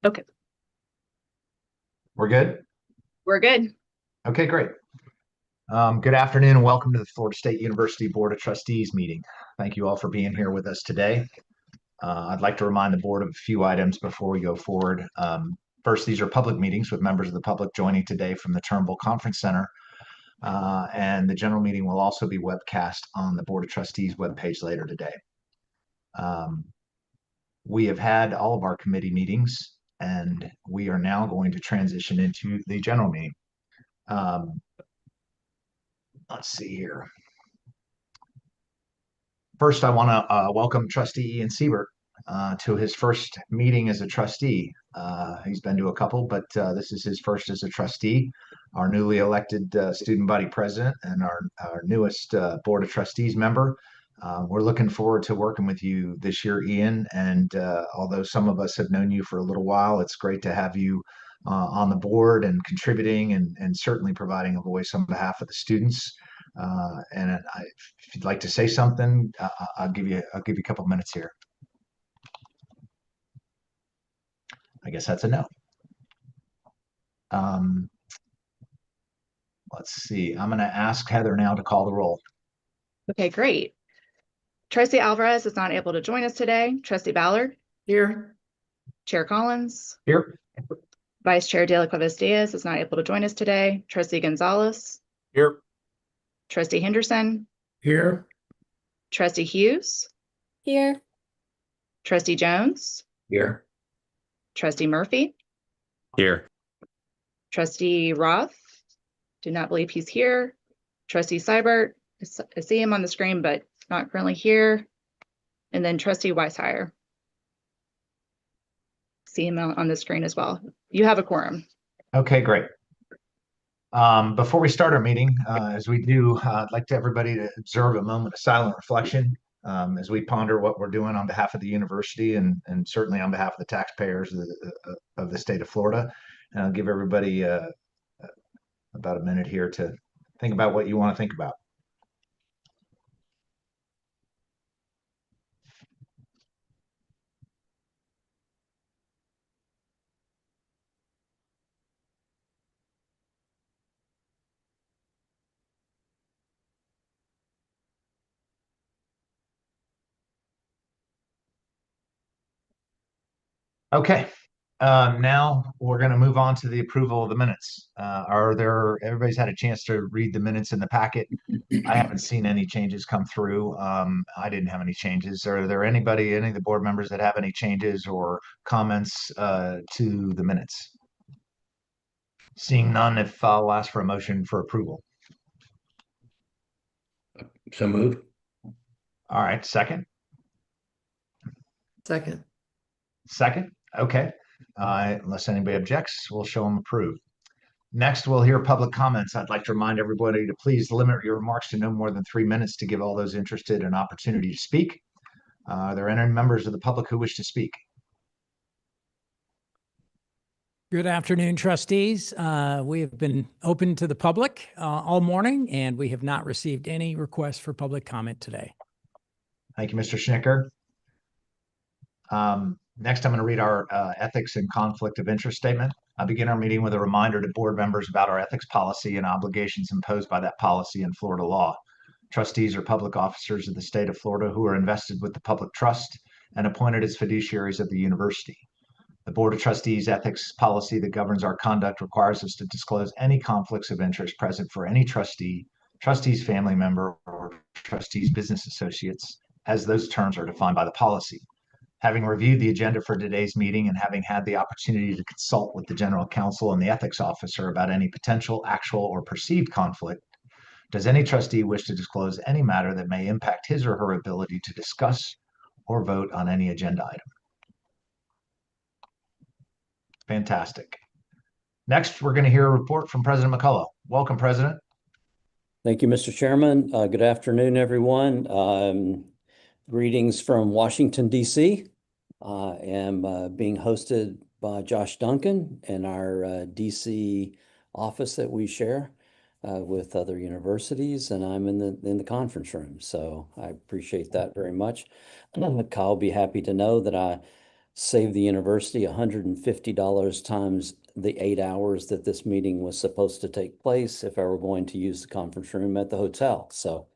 Okay, We're good? we're good. Okay, great. Good afternoon and welcome to the Florida State University Board of Trustees meeting. Thank you all for being here with us today. I'd like to remind the board of a few items before we go forward. First, these are public meetings with members of the public joining today from the Turnbull Conference Center. And the general meeting will also be webcast on the Board of Trustees webpage later today. We have had all of our committee meetings and we are now going to transition into the general meeting. Let's see here. First, I want to welcome Trustee Ian Siebert to his first meeting as a trustee. He's been to a couple, but this is his first as a trustee, our newly elected student body president and our newest Board of Trustees member. We're looking forward to working with you this year, Ian. And although some of us have known you for a little while, it's great to have you on the board and contributing and certainly providing a voice on behalf of the students. If you'd like to say something, I'll give you a couple minutes here. I guess that's a no. Let's see. I'm going to ask Heather now to call the roll. Okay, great. Trustee Alvarez is not able to join us today. Trustee Ballard? Here. Chair Collins? Here. Vice Chair De La Cuevas Diaz is not able to join us today. Trustee Gonzalez? Here. Trustee Henderson? Here. Trustee Hughes? Here. Trustee Jones? Here. Trustee Murphy? Here. Trustee Roth? Do not believe he's here. Trustee Seibert? I see him on the screen, but not currently here. And then Trustee Weishire. See him on the screen as well. You have a quorum. Okay, great. Before we start our meeting, as we do, I'd like everybody to observe a moment of silent reflection as we ponder what we're doing on behalf of the university and certainly on behalf of the taxpayers of the state of Florida. And I'll give everybody about a minute here to think about what you want to think about. Okay, now we're going to move on to the approval of the minutes. Everybody's had a chance to read the minutes in the packet? I haven't seen any changes come through. I didn't have any changes. Are there any of the board members that have any changes or comments to the minutes? Seeing none, if I'll ask for a motion for approval. So moved. All right, second. Second. Second. Okay. Unless anybody objects, we'll show them approved. Next, we'll hear public comments. I'd like to remind everybody to please limit your remarks to no more than 3 minutes to give all those interested an opportunity to speak. Are there any members of the public who wish to speak? Good afternoon, trustees. We have been open to the public all morning, and we have not received any requests for public comment today. Thank you, Mr. Schnicker. Next, I'm going to read our ethics and conflict of interest statement. I begin our meeting with a reminder to board members about our ethics policy and obligations imposed by that policy in Florida law. Trustees are public officers of the state of Florida who are invested with the public trust and appointed as fiduciaries of the university. The Board of Trustees ethics policy that governs our conduct requires us to disclose any conflicts of interest present for any trustee, trustee's family member, or trustee's business associates, as those terms are defined by the policy. Having reviewed the agenda for today's meeting and having had the opportunity to consult with the general counsel and the ethics officer about any potential, actual, or perceived conflict, does any trustee wish to disclose any matter that may impact his or her ability to discuss or vote on any agenda item? Fantastic. Next, we're going to hear a report from President McCullough. Welcome, President. Thank you, Mr. Chairman. Good afternoon, everyone. Greetings from Washington, D.C. I am being hosted by Josh Duncan in our D.C. office that we share with other universities, and I'm in the conference room. So I appreciate that very much. Kyle will be happy to know that I save the university $150 times the 8 hours that this meeting was supposed to take place if I were going to use the conference room at the hotel. So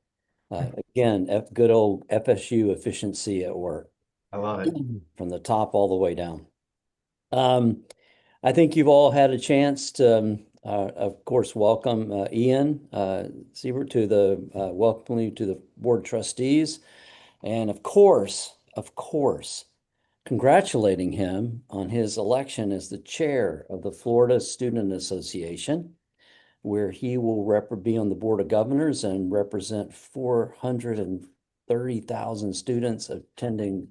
again, good old FSU efficiency at work. I love it. From the top all the way down. I think you've all had a chance to, of course, welcome Ian Siebert to welcome you to the Board of Trustees. And of course, congratulating him on his election as the chair of the Florida Student Association, where he will be on the Board of Governors and represent 430,000 students attending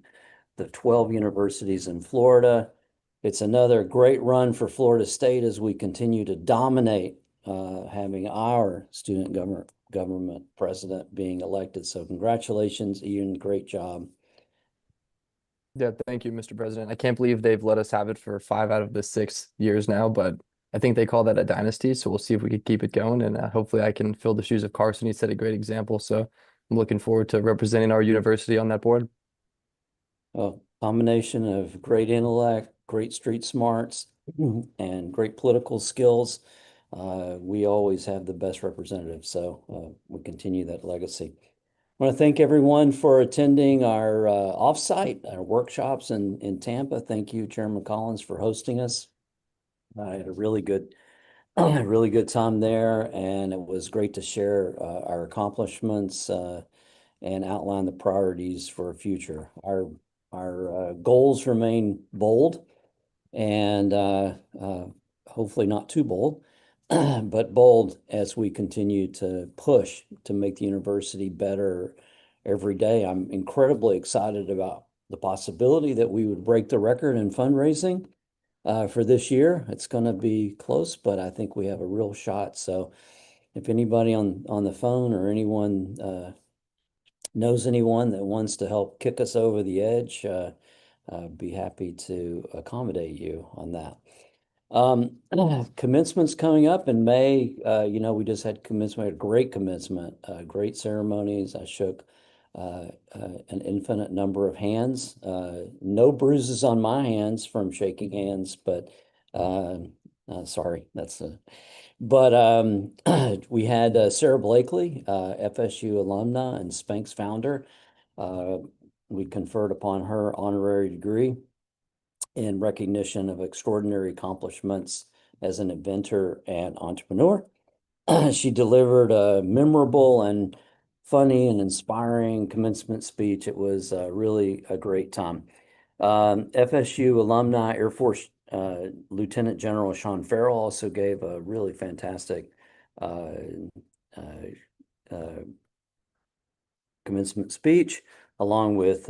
the 12 universities in Florida. It's another great run for Florida State as we continue to dominate having our student government president being elected. So congratulations, Ian, great job. Yeah, thank you, Mr. President. I can't believe they've let us have it for 5 out of the 6 years now, but I think they call that a dynasty. So we'll see if we can keep it going, and hopefully I can fill the shoes of Carson. He set a great example. So I'm looking forward to representing our university on that board. A combination of great intellect, great street smarts, and great political skills. We always have the best representatives. So we continue that legacy. I want to thank everyone for attending our offsite, our workshops in Tampa. Thank you, Chairman Collins, for hosting us. I had a really good time there, and it was great to share our accomplishments and outline the priorities for our future. Our goals remain bold and hopefully not too bold, but bold as we continue to push to make the university better every day. I'm incredibly excited about the possibility that we would break the record in fundraising for this year. It's going to be close, but I think we have a real shot. So if anybody on the phone or anyone knows anyone that wants to help kick us over the edge, be happy to accommodate you on that. Commencement's coming up in May. We just had commencement, a great commencement, great ceremonies. I shook an infinite number of hands. No bruises on my hands from shaking hands, but sorry, we had Sarah Blakely, FSU alumna and Spanx founder. We conferred upon her honorary degree in recognition of extraordinary accomplishments as an inventor and entrepreneur. She delivered a memorable and funny and inspiring commencement speech. It was really a great time. FSU alumni Air Force Lieutenant General Sean Farrell also gave a really fantastic commencement speech, along with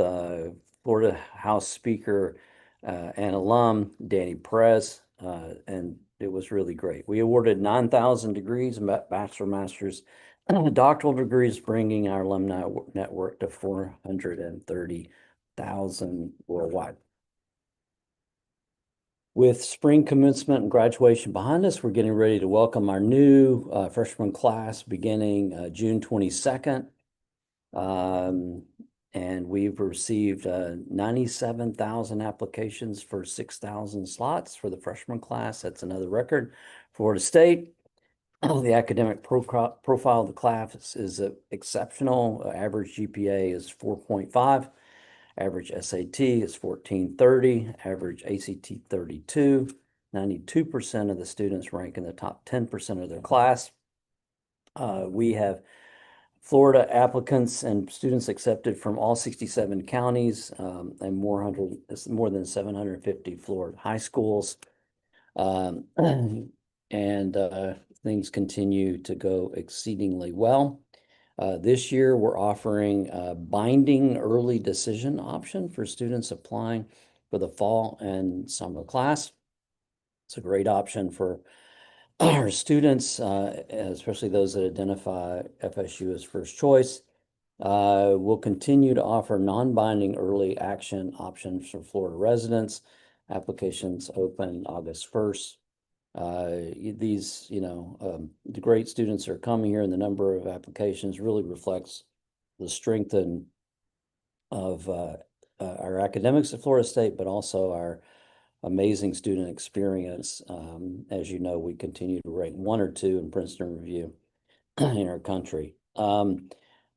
Florida House Speaker and alum Danny Perez, and it was really great. We awarded 9,000 degrees, bachelor, master's, doctoral degrees, bringing our alumni network to 430,000 worldwide. With spring commencement and graduation behind us, we're getting ready to welcome our new freshman class beginning June 22nd. And we've received 97,000 applications for 6,000 slots for the freshman class. That's another record. Florida State, the academic profile of the class is exceptional. Average GPA is 4.5. Average SAT is 1430. Average ACT 32. 92% of the students rank in the top 10% of their class. We have Florida applicants and students accepted from all 67 counties and more than 750 Florida high schools. Things continue to go exceedingly well. This year, we're offering a binding early decision option for students applying for the fall and summer class. It's a great option for our students, especially those that identify FSU as first choice. We'll continue to offer non-binding early action options for Florida residents. Applications open August 1st. The great students are coming here, and the number of applications really reflects the strength of our academics at Florida State, but also our amazing student experience. As you know, we continue to rank 1 or 2 in Princeton Review in our country.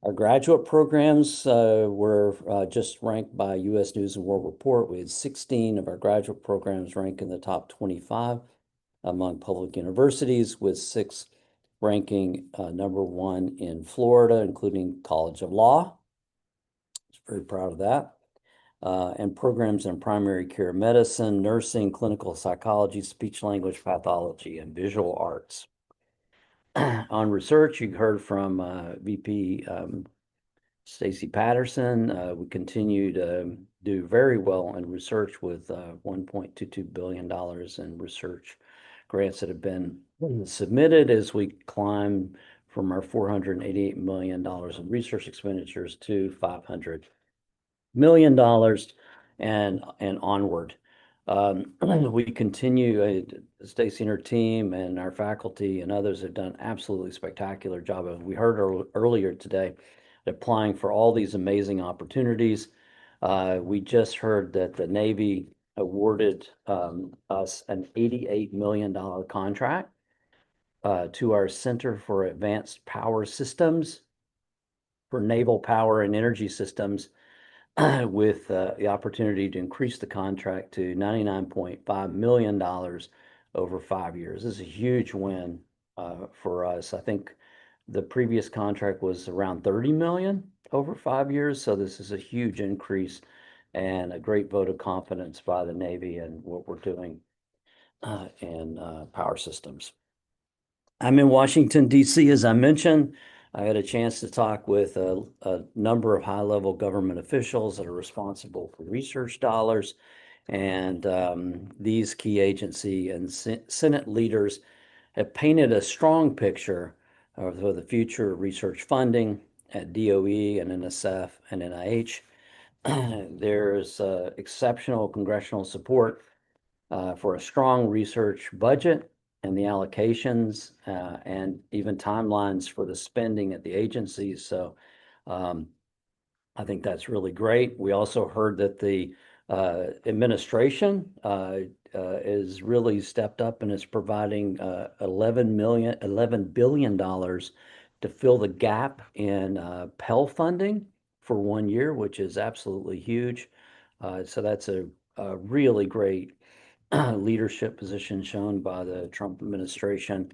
Our graduate programs were just ranked by U.S. News and World Report. We had 16 of our graduate programs ranked in the top 25 among public universities, with 6 ranking number 1 in Florida, including College of Law. Very proud of that. And programs in primary care medicine, nursing, clinical psychology, speech language pathology, and visual arts. On research, you heard from VP Stacy Patterson. We continue to do very well in research with $1.22 billion in research grants that have been submitted as we climb from our $488 million in research expenditures to $500 million and onward. We continue, Stacy and her team and our faculty and others have done absolutely spectacular job. As we heard earlier today, applying for all these amazing opportunities. We just heard that the Navy awarded us an $88 million contract to our Center for Advanced Power Systems for naval power and energy systems, with the opportunity to increase the contract to $99.5 million over 5 years. This is a huge win for us. I think the previous contract was around $30 million over 5 years, so this is a huge increase and a great vote of confidence by the Navy and what we're doing in power systems. I'm in Washington, D.C., as I mentioned. I had a chance to talk with a number of high-level government officials that are responsible for research dollars, and these key agency and Senate leaders have painted a strong picture of the future of research funding at DOE and NSF and NIH. There's exceptional congressional support for a strong research budget and the allocations and even timelines for the spending at the agencies. So I think that's really great. We also heard that the administration is really stepped up and is providing $11 billion to fill the gap in Pell funding for 1 year, which is absolutely huge. So that's a really great leadership position shown by the Trump administration.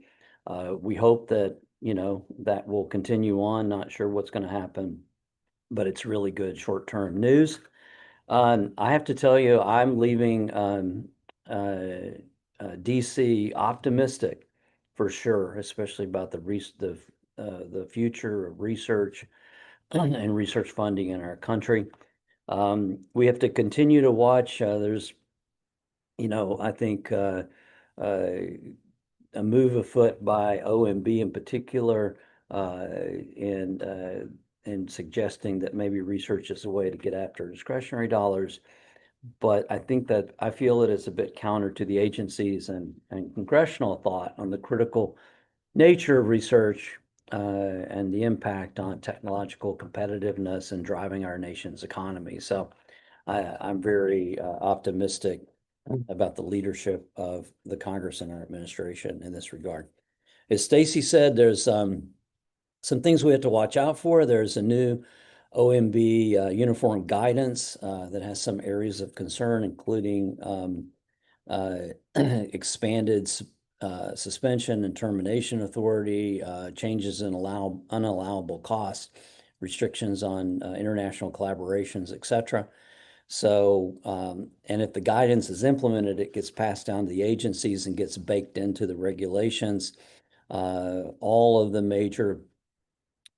We hope that, that will continue on. Not sure what's going to happen, but it's really good short-term news. I have to tell you, I'm leaving DC optimistic for sure, especially about the future of research and research funding in our country. We have to continue to watch. There's I think a move afoot by OMB in particular, and suggesting that maybe research is a way to get after discretionary dollars. But I feel that it's a bit counter to the agencies and congressional thought on the critical nature of research and the impact on technological competitiveness and driving our nation's economy. So I'm very optimistic about the leadership of the Congress and our administration in this regard. As Stacy said, there's some things we have to watch out for. There's a new OMB uniform guidance that has some areas of concern, including expanded suspension and termination authority, changes in unallowable costs, restrictions on international collaborations, etc. So, and if the guidance is implemented, it gets passed down to the agencies and gets baked into the regulations. All of the major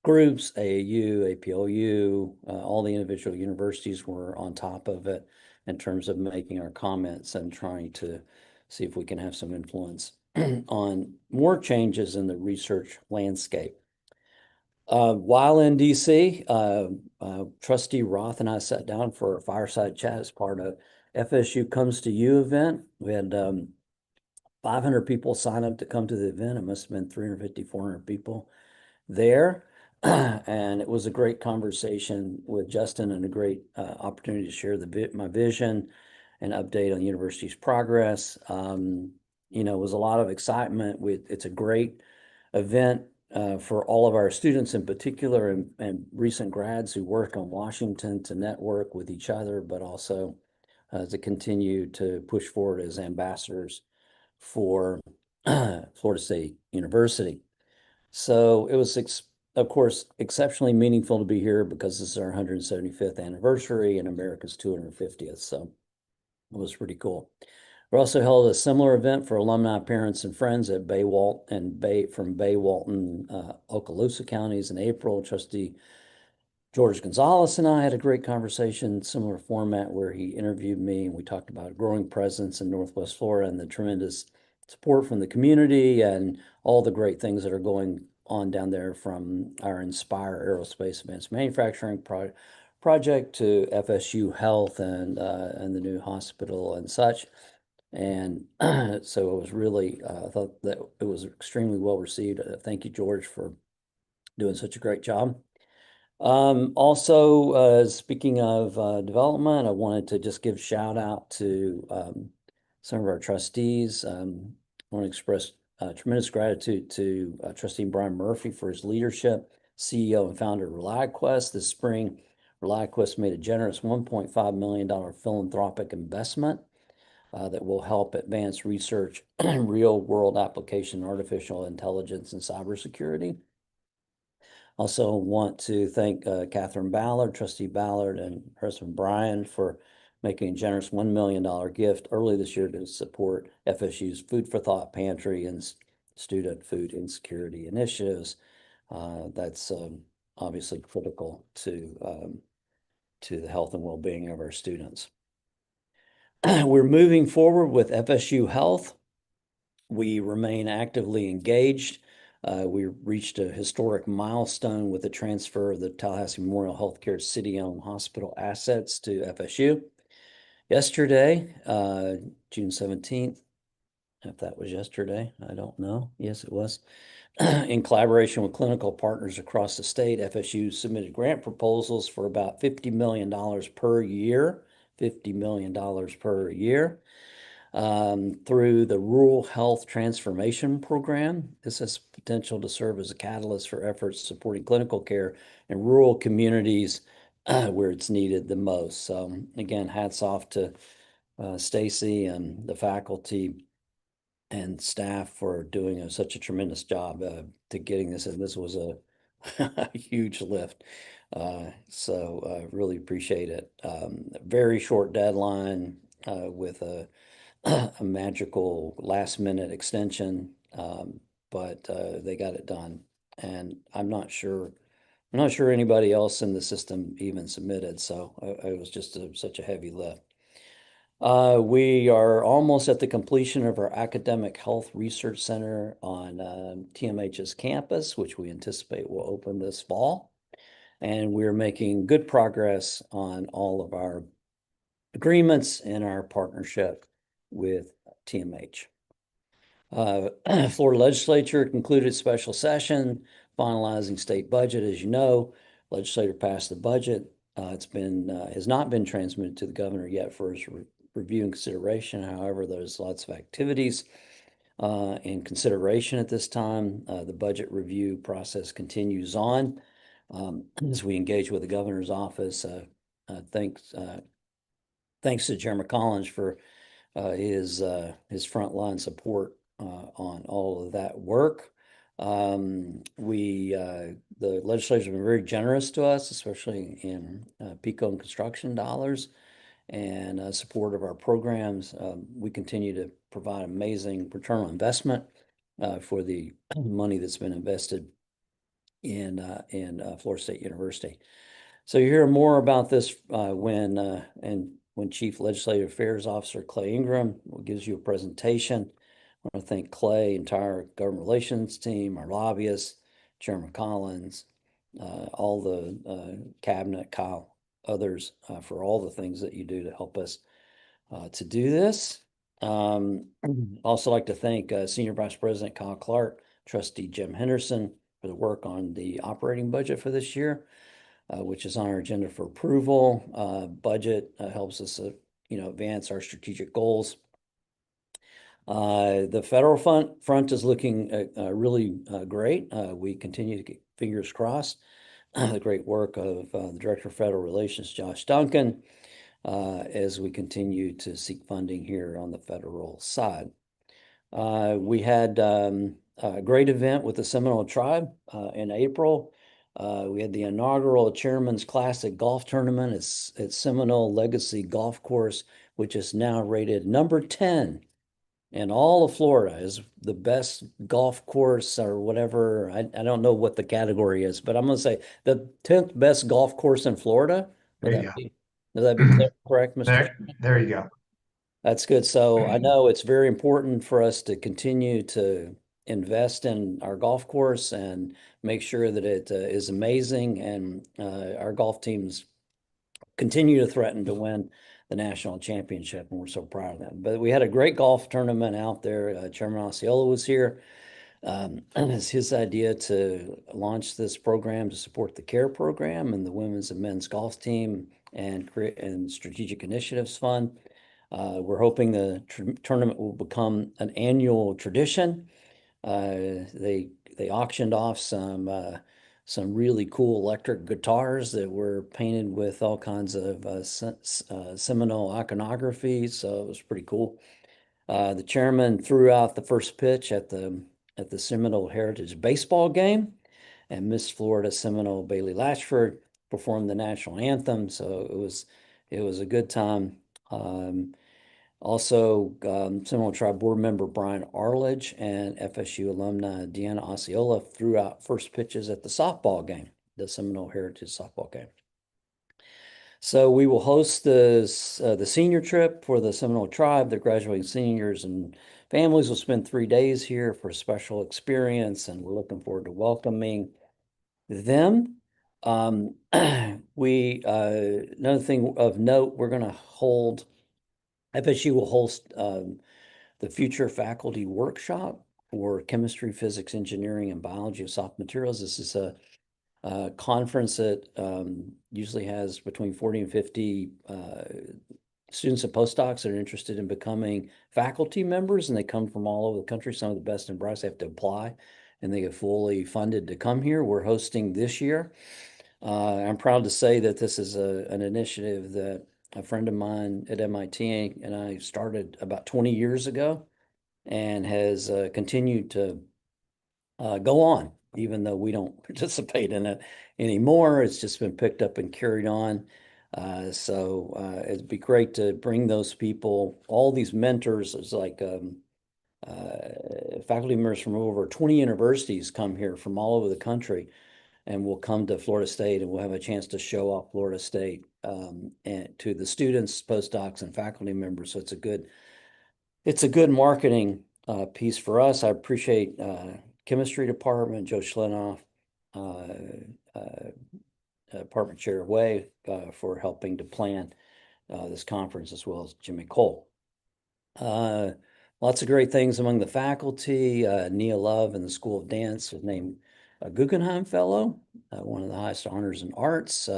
groups, AAU, APLU, all the individual universities were on top of it in terms of making our comments and trying to see if we can have some influence on more changes in the research landscape. While in DC, Trustee Roth and I sat down for a fireside chat as part of FSU Comes to You event. We had 500 people sign up to come to the event. It must have been 350, 400 people there. And it was a great conversation with Justin and a great opportunity to share my vision and update on the university's progress. You know, it was a lot of excitement. It's a great event for all of our students in particular and recent grads who work on Washington to network with each other, but also to continue to push forward as ambassadors for Florida State University. So it was, of course, exceptionally meaningful to be here because this is our 175th anniversary and America's 250th. So it was pretty cool. We also held a similar event for alumni, parents, and friends at Bay Walton, Okaloosa counties in April. Trustee George Gonzalez and I had a great conversation, similar format where he interviewed me and we talked about a growing presence in Northwest Florida and the tremendous support from the community and all the great things that are going on down there, from our Inspire Aerospace Advanced Manufacturing project to FSU Health and the new hospital and such. And so it was really, I thought that it was extremely well received. Thank you, George, for doing such a great job. Also, speaking of development, I wanted to just give shout out to some of our trustees. I want to express tremendous gratitude to Trustee Brian Murphy for his leadership, CEO and founder of ReliQuest. This spring, ReliQuest made a generous $1.5 million philanthropic investment that will help advance research in real-world application in artificial intelligence and cybersecurity. Also want to thank Catherine Ballard, Trustee Ballard, and her husband Brian for making a generous $1 million gift early this year to support FSU's Food for Thought Pantry and student food insecurity initiatives. That's obviously critical to the health and well-being of our students. We're moving forward with FSU Health. We remain actively engaged. We reached a historic milestone with the transfer of the Tallahassee Memorial Healthcare city-owned hospital assets to FSU. Yesterday, June 17th, if that was yesterday, I don't know. Yes, it was. In collaboration with clinical partners across the state, FSU submitted grant proposals for about $50 million per year, $50 million per year. Through the Rural Health Transformation Program. This has potential to serve as a catalyst for efforts supporting clinical care in rural communities where it's needed the most. So again, hats off to Stacy and the faculty and staff for doing such a tremendous job to getting this. And this was a huge lift. So really appreciate it. Very short deadline with a magical last minute extension, but they got it done. And I'm not sure anybody else in the system even submitted. So it was just such a heavy lift. We are almost at the completion of our Academic Health Research Center on TMH's campus, which we anticipate will open this fall. And we're making good progress on all of our agreements and our partnership with TMH. Florida Legislature concluded special session, finalizing state budget. As you know, legislature passed the budget. It's has not been transmitted to the governor yet for his review and consideration. However, there's lots of activities in consideration at this time. The budget review process continues on as we engage with the governor's office. Thanks to Chairman Collins for his frontline support on all of that work. The legislature has been very generous to us, especially in PICO and construction dollars and support of our programs. We continue to provide amazing return on investment for the money that's been invested in Florida State University. So you hear more about this when Chief Legislative Affairs Officer Clay Ingram gives you a presentation. I want to thank Clay, entire government relations team, our lobbyists, Chairman Collins, all the cabinet, Kyle, others for all the things that you do to help us to do this. Also like to thank Senior Vice President Kyle Clark, Trustee Jim Henderson, for the work on the operating budget for this year, which is on our agenda for approval. Budget helps us, advance our strategic goals. The federal front is looking really great. We continue to get fingers crossed. The great work of the Director of Federal Relations, Josh Duncan, as we continue to seek funding here on the federal side. We had a great event with the Seminole Tribe in April. We had the inaugural Chairman's Classic Golf Tournament at Seminole Legacy Golf Course, which is now rated number 10 in all of Florida is the best golf course or whatever. I don't know what the category is, but I'm going to say the 10th best golf course in Florida. There you go. Would that be correct, Mr. Chairman? There you go. That's good. So I know it's very important for us to continue to invest in our golf course and make sure that it is amazing, and our golf teams continue to threaten to win the national championship, and we're so proud of them. But we had a great golf tournament out there. Chairman Osceola was here. And it's his idea to launch this program to support the CARE program and the women's and men's golf team and create and strategic initiatives fund. We're hoping the tournament will become an annual tradition. They auctioned off some really cool electric guitars that were painted with all kinds of Seminole iconography, so it was pretty cool. The chairman threw out the first pitch at the Seminole Heritage baseball game, and Miss Florida Seminole Bailey Latchford performed the national anthem, so it was a good time. Also, Seminole Tribe Board member Brian Arledge and FSU alumni Deanna Osceola threw out first pitches at the softball game, the Seminole Heritage softball game. So we will host the senior trip for the Seminole Tribe. The graduating seniors and families will spend 3 days here for a special experience, and we're looking forward to welcoming them. Another thing of note, we're going to hold FSU will host the Future Faculty Workshop for Chemistry, Physics, Engineering, and Biology of Soft Materials. This is a conference that usually has between 40 and 50 students and postdocs that are interested in becoming faculty members, and they come from all over the country. Some of the best and brightest have to apply, and they get fully funded to come here. We're hosting this year. I'm proud to say that this is an initiative that a friend of mine at MIT and I started about 20 years ago, and has continued to go on, even though we don't participate in it anymore. It's just been picked up and carried on. So it'd be great to bring those people, all these mentors. It's like faculty members from over 20 universities come here from all over the country, and will come to Florida State, and we'll have a chance to show off Florida State and to the students, postdocs, and faculty members. So it's a good marketing piece for us. I appreciate chemistry department, Joe Schlenoff, department chair Way, for helping to plan this conference, as well as Jimmy Cole. Lots of great things among the faculty. Nia Love in the School of Dance was named a Guggenheim Fellow, one of the highest honors in arts.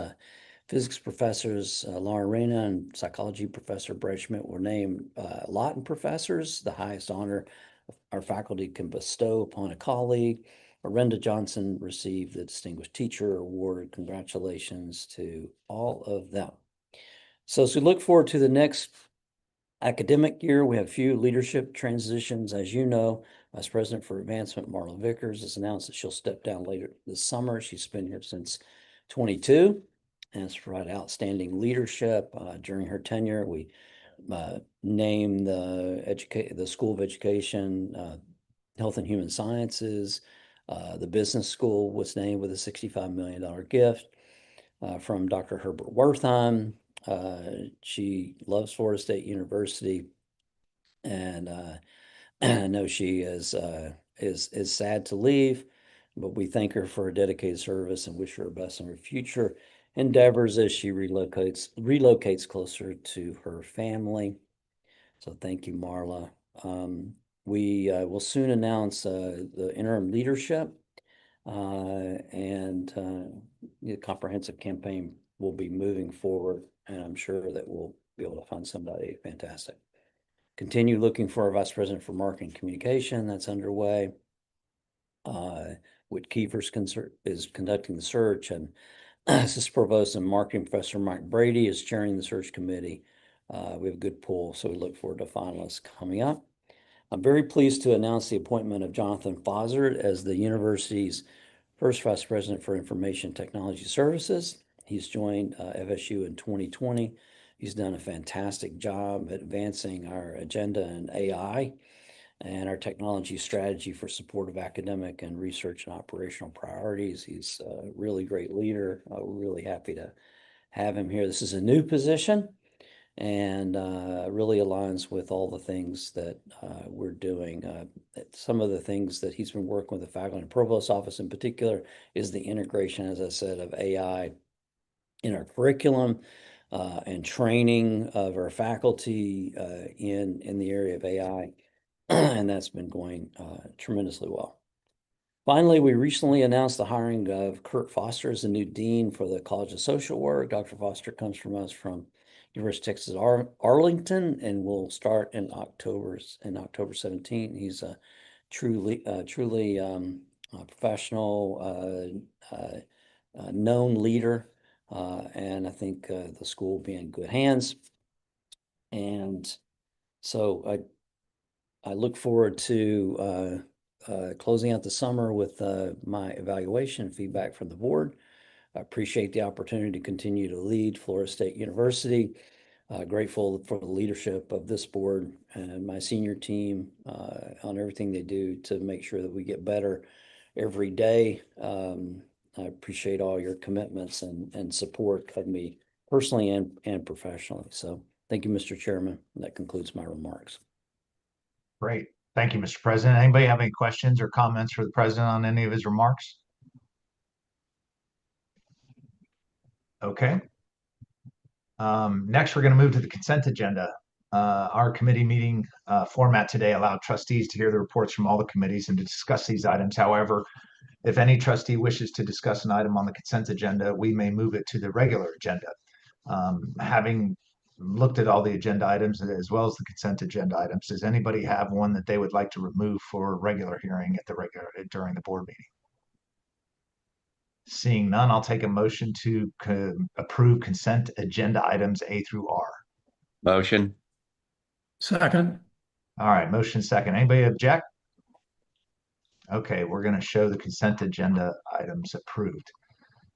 Physics professors Laura Reyna and psychology professor Brett Schmidt were named Lawton professors, the highest honor our faculty can bestow upon a colleague. Arenda Johnson received the Distinguished Teacher Award. Congratulations to all of them. So as we look forward to the next academic year, we have a few leadership transitions. As you know, Vice President for Advancement Marla Vickers has announced that she'll step down later this summer. She's been here since 22 and has provided outstanding leadership during her tenure. We named the School of Education, Health and Human Sciences. The business school was named with a $65 million gift from Dr. Herbert Wertheim. She loves Florida State University, and I know she is sad to leave, but we thank her for her dedicated service and wish her best in her future endeavors as she relocates closer to her family. So thank you, Marla. We will soon announce the interim leadership. The comprehensive campaign will be moving forward, and I'm sure that we'll be able to find somebody fantastic. Continue looking for a vice president for marketing communication. That's underway. Whit Kiefer's is conducting the search, and Assistant Provost and Marketing Professor Mike Brady is chairing the search committee. We have a good pool, so we look forward to finalists coming up. I'm very pleased to announce the appointment of Jonathan Fozzard as the university's first vice president for information technology services. He's joined FSU in 2020. He's done a fantastic job advancing our agenda in AI and our technology strategy for support of academic and research and operational priorities. He's a really great leader. We're really happy to have him here. This is a new position and really aligns with all the things that we're doing. Some of the things that he's been working with the faculty and provost office in particular is the integration, as I said, of AI in our curriculum and training of our faculty in the area of AI. And that's been going tremendously well. Finally, we recently announced the hiring of Kurt Foster as the new dean for the College of Social Work. Dr. Foster comes from us from University of Texas Arlington, and will start in October 17. He's a truly professional, known leader, and I think the school will be in good hands. And so I look forward to closing out the summer with my evaluation feedback from the board. I appreciate the opportunity to continue to lead Florida State University. Grateful for the leadership of this board and my senior team on everything they do to make sure that we get better every day. I appreciate all your commitments and support of me personally and professionally. So thank you, Mr. Chairman. That concludes my remarks. Great. Thank you, Mr. President. Anybody have any questions or comments for the president on any of his remarks? Okay. Next, we're going to move to the consent agenda. Our committee meeting format today allowed trustees to hear the reports from all the committees and to discuss these items. However, if any trustee wishes to discuss an item on the consent agenda, we may move it to the regular agenda. Having looked at all the agenda items as well as the consent agenda items, does anybody have one that they would like to remove for regular hearing at during the board meeting? Seeing none, I'll take a motion to approve consent agenda items A through R. Motion. Second. All right, motion second. Anybody object? Okay, we're going to show the consent agenda items approved.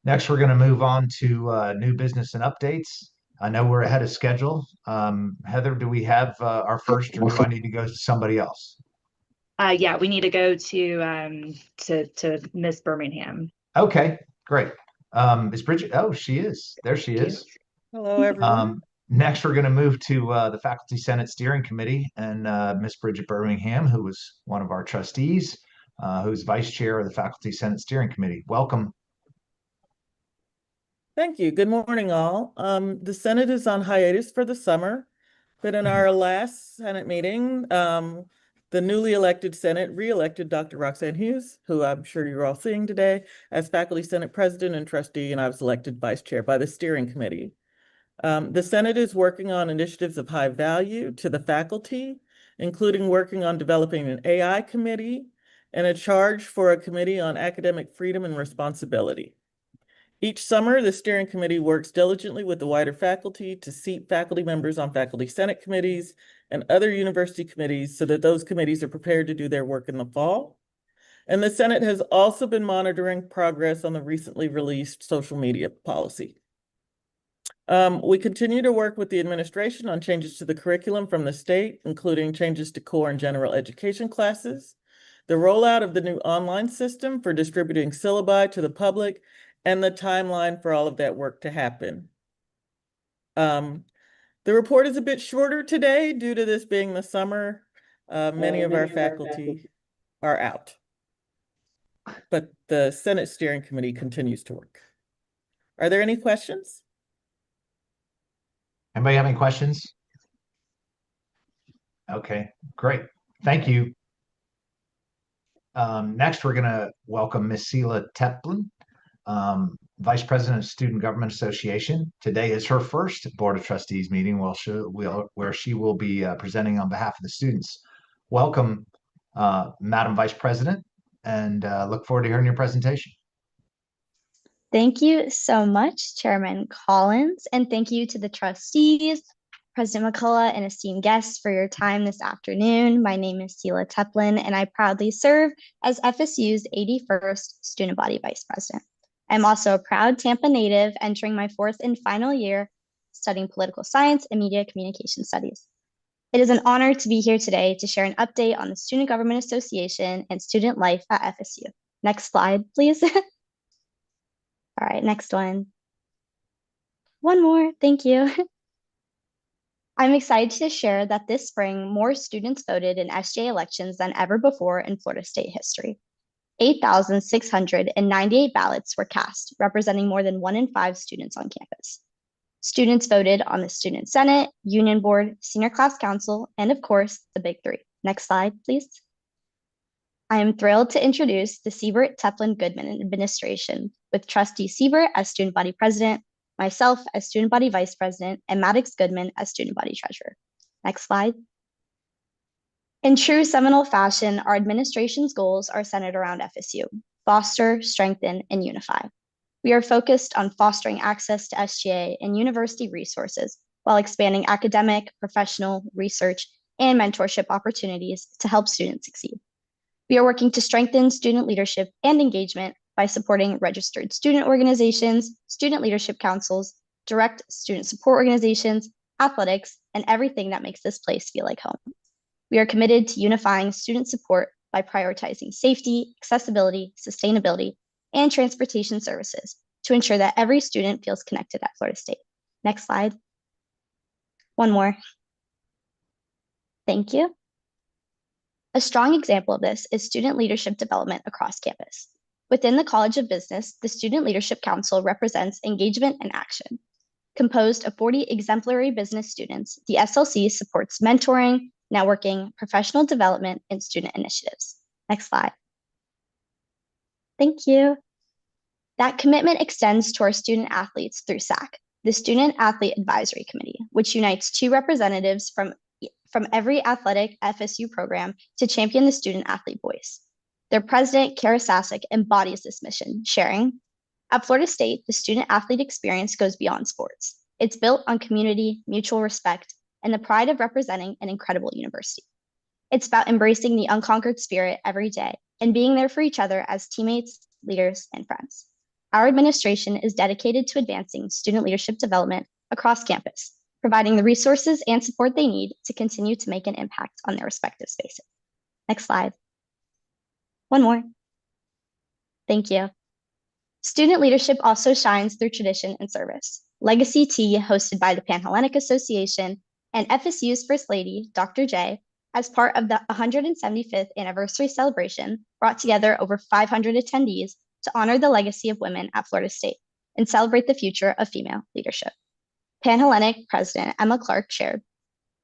Next, we're going to move on to new business and updates. I know we're ahead of schedule. Heather, do we have our first, or do I need to go to somebody else? Yeah, we need to go to Miss Birmingham. Okay, great. Is Bridget? Oh, she is. There she is. Hello, everyone. Next, we're going to move to the Faculty Senate Steering Committee and Miss Bridget Birmingham, who was one of our trustees, who's vice chair of the Faculty Senate Steering Committee. Welcome. Thank you. Good morning, all. The Senate is on hiatus for the summer, but in our last Senate meeting, the newly elected Senate re-elected Dr. Roxanne Hughes, who I'm sure you're all seeing today, as Faculty Senate President and Trustee, and I was elected Vice Chair by the Steering Committee. The Senate is working on initiatives of high value to the faculty, including working on developing an AI committee and a charge for a committee on academic freedom and responsibility. Each summer, the steering committee works diligently with the wider faculty to seat faculty members on faculty senate committees and other university committees so that those committees are prepared to do their work in the fall. And the Senate has also been monitoring progress on the recently released social media policy. We continue to work with the administration on changes to the curriculum from the state, including changes to core and general education classes, the rollout of the new online system for distributing syllabi to the public, and the timeline for all of that work to happen. The report is a bit shorter today due to this being the summer. Many of our faculty are out, but the Senate Steering Committee continues to work. Are there any questions? Anybody have any questions? Okay, great. Thank you. Next, we're going to welcome Miss Sheila Teplin, Vice President of Student Government Association. Today is her first Board of Trustees meeting where she will be presenting on behalf of the students. Welcome, Madam Vice President, and look forward to hearing your presentation. Thank you so much, Chairman Collins, and thank you to the trustees, President McCullough, and esteemed guests for your time this afternoon. My name is Sheila Teplin, and I proudly serve as FSU's 81st Student Body Vice President. I'm also a proud Tampa native, entering my 4th and final year studying political science and media communication studies. It is an honor to be here today to share an update on the Student Government Association and student life at FSU. Next slide, please. All right, next one. One more, thank you. I'm excited to share that this spring, more students voted in SJ elections than ever before in Florida state history. 8,698 ballots were cast, representing more than 1 in 5 students on campus. Students voted on the Student Senate, Union Board, Senior Class Council, and of course, the Big Three. Next slide, please. I am thrilled to introduce the Siebert Teplin Goodman administration with Trustee Siebert as Student Body President, myself as Student Body Vice President, and Maddox Goodman as Student Body Treasurer. Next slide. In true Seminole fashion, our administration's goals are centered around FSU: foster, strengthen, and unify. We are focused on fostering access to SGA and university resources while expanding academic, professional, research, and mentorship opportunities to help students succeed. We are working to strengthen student leadership and engagement by supporting registered student organizations, student leadership councils, direct student support organizations, athletics, and everything that makes this place feel like home. We are committed to unifying student support by prioritizing safety, accessibility, sustainability, and transportation services to ensure that every student feels connected at Florida State. Next slide. One more. Thank you. A strong example of this is student leadership development across campus. Within the College of Business, the Student Leadership Council represents engagement and action. Composed of 40 exemplary business students, the SLC supports mentoring, networking, professional development, and student initiatives. Next slide. Thank you. That commitment extends to our student athletes through SAC, the Student Athlete Advisory Committee, which unites 2 representatives from every athletic FSU program to champion the student athlete voice. Their president, Kara Sasek, embodies this mission, sharing, at Florida State, the student athlete experience goes beyond sports. It's built on community, mutual respect, and the pride of representing an incredible university. It's about embracing the unconquered spirit every day and being there for each other as teammates, leaders, and friends. Our administration is dedicated to advancing student leadership development across campus, providing the resources and support they need to continue to make an impact on their respective spaces. Next slide. One more. Thank you. Student leadership also shines through tradition and service. Legacy Tea, hosted by the Pan-Hellenic Association and FSU's First Lady, Dr. J, as part of the 175th anniversary celebration, brought together over 500 attendees to honor the legacy of women at Florida State and celebrate the future of female leadership. Pan-Hellenic President Emma Clark shared,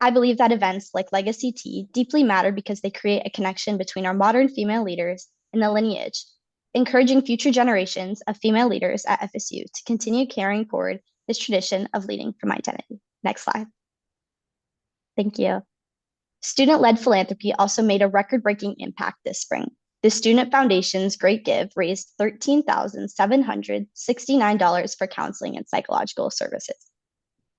I believe that events like Legacy Tea deeply matter because they create a connection between our modern female leaders and the lineage, encouraging future generations of female leaders at FSU to continue carrying forward this tradition of leading from identity. Next slide. Thank you. Student-led philanthropy also made a record-breaking impact this spring. The Student Foundation's Great Give raised $13,769 for counseling and psychological services.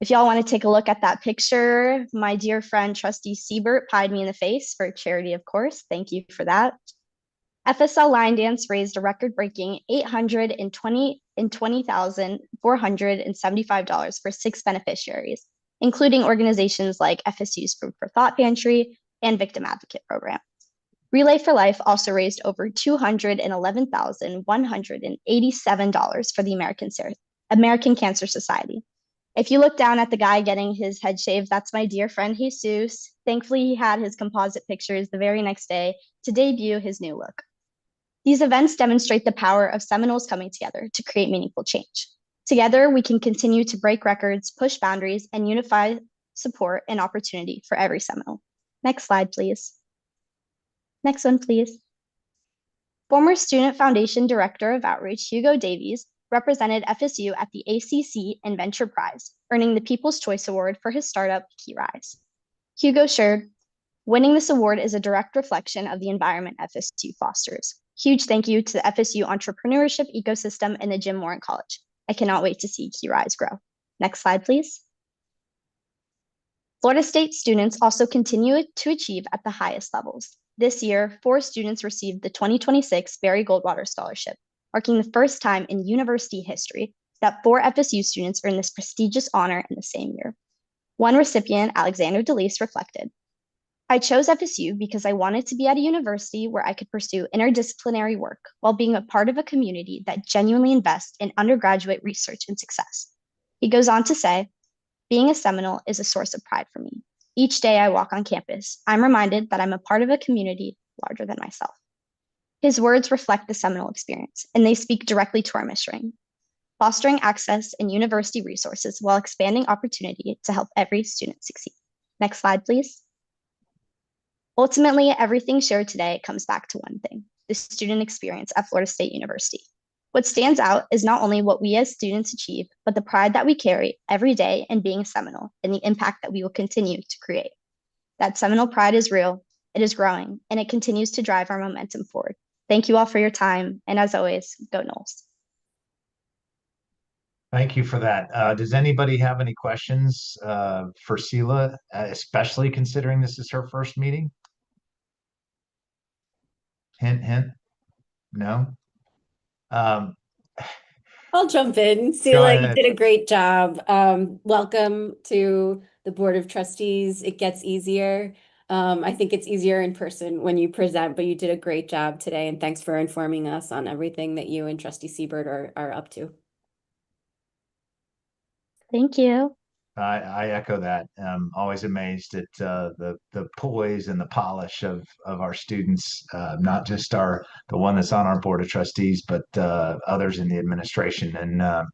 If y'all want to take a look at that picture, my dear friend Trustee Siebert pied me in the face for charity, of course. Thank you for that. FSL Line Dance raised a record-breaking $820,475 for 6 beneficiaries, including organizations like FSU's Food for Thought Pantry and Victim Advocate Program. Relay for Life also raised over $211,187 for the American Cancer Society. If you look down at the guy getting his head shaved, that's my dear friend Jesus. Thankfully, he had his composite pictures the very next day to debut his new look. These events demonstrate the power of Seminoles coming together to create meaningful change. Together, we can continue to break records, push boundaries, and unify support and opportunity for every Seminole. Next slide, please. Next one, please. Former Student Foundation Director of Outreach Hugo Davies represented FSU at the ACC and Venture Prize, earning the People's Choice Award for his startup, KeyRise. Hugo shared, "Winning this award is a direct reflection of the environment FSU fosters. Huge thank you to the FSU entrepreneurship ecosystem and the Jim Moore College. I cannot wait to see KeyRise grow." Next slide, please. Florida State students also continue to achieve at the highest levels. This year, 4 students received the 2026 Barry Goldwater Scholarship, marking the first time in university history that 4 FSU students earned this prestigious honor in the same year. One recipient, Alexander DeLeese, reflected, "I chose FSU because I wanted to be at a university where I could pursue interdisciplinary work while being a part of a community that genuinely invests in undergraduate research and success." He goes on to say, "Being a Seminole is a source of pride for me. Each day I walk on campus, I'm reminded that I'm a part of a community larger than myself." His words reflect the Seminole experience, and they speak directly to our mission: fostering access and university resources while expanding opportunity to help every student succeed. Next slide, please. Ultimately, everything shared today comes back to one thing: the student experience at Florida State University. What stands out is not only what we as students achieve, but the pride that we carry every day in being a Seminole and the impact that we will continue to create. That Seminole pride is real, it is growing, and it continues to drive our momentum forward. Thank you all for your time, and as always, go Noles. Thank you for that. Does anybody have any questions for Sela, especially considering this is her first meeting? Hint, hint. No? Um, I'll jump in. Go Sela, you ahead. did a great job. Welcome to the Board of Trustees. It gets easier. I think it's easier in person when you present, but you did a great job today, and thanks for informing us on everything that you and Trustee Siebert are up to. Thank you. I echo that. Always amazed at the poise and the polish of our students, not just the one that's on our board of trustees, but others in the administration. And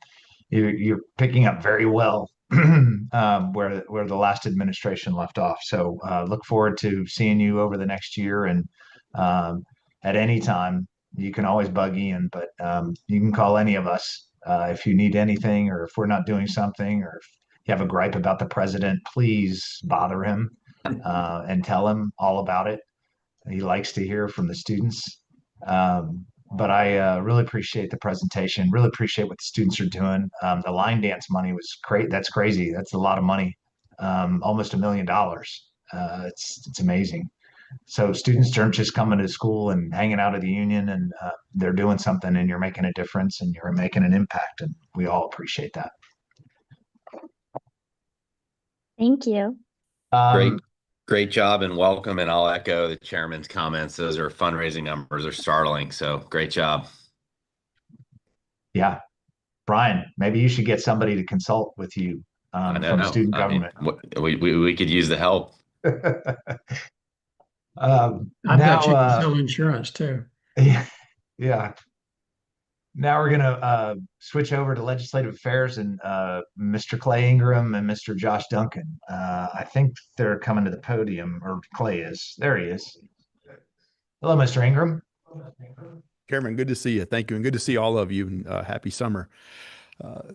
you're picking up very well where the last administration left off. So look forward to seeing you over the next year. And at any time, you can always bug Ian, but you can call any of us if you need anything, or if we're not doing something, or if you have a gripe about the president, please bother him and tell him all about it. He likes to hear from the students. But I really appreciate the presentation, really appreciate what the students are doing. The line dance money was great. That's crazy. That's a lot of money, almost $1 million. It's amazing. So students aren't just coming to school and hanging out at the union, and they're doing something, and you're making a difference, and you're making an impact, and we all appreciate that. Thank you. Great job and welcome. And I'll echo the chairman's comments. Those are fundraising numbers are startling. So great job. Yeah. Brian, maybe you should get somebody to consult with you from student government. We could use the help. I bet you can sell insurance too. Yeah. Now we're going to switch over to legislative affairs, and Mr. Clay Ingram and Mr. Josh Duncan. I think they're coming to the podium, or Clay is. There he is. Hello, Mr. Ingram. Chairman, good to see you. Thank you. And good to see all of you. And happy summer.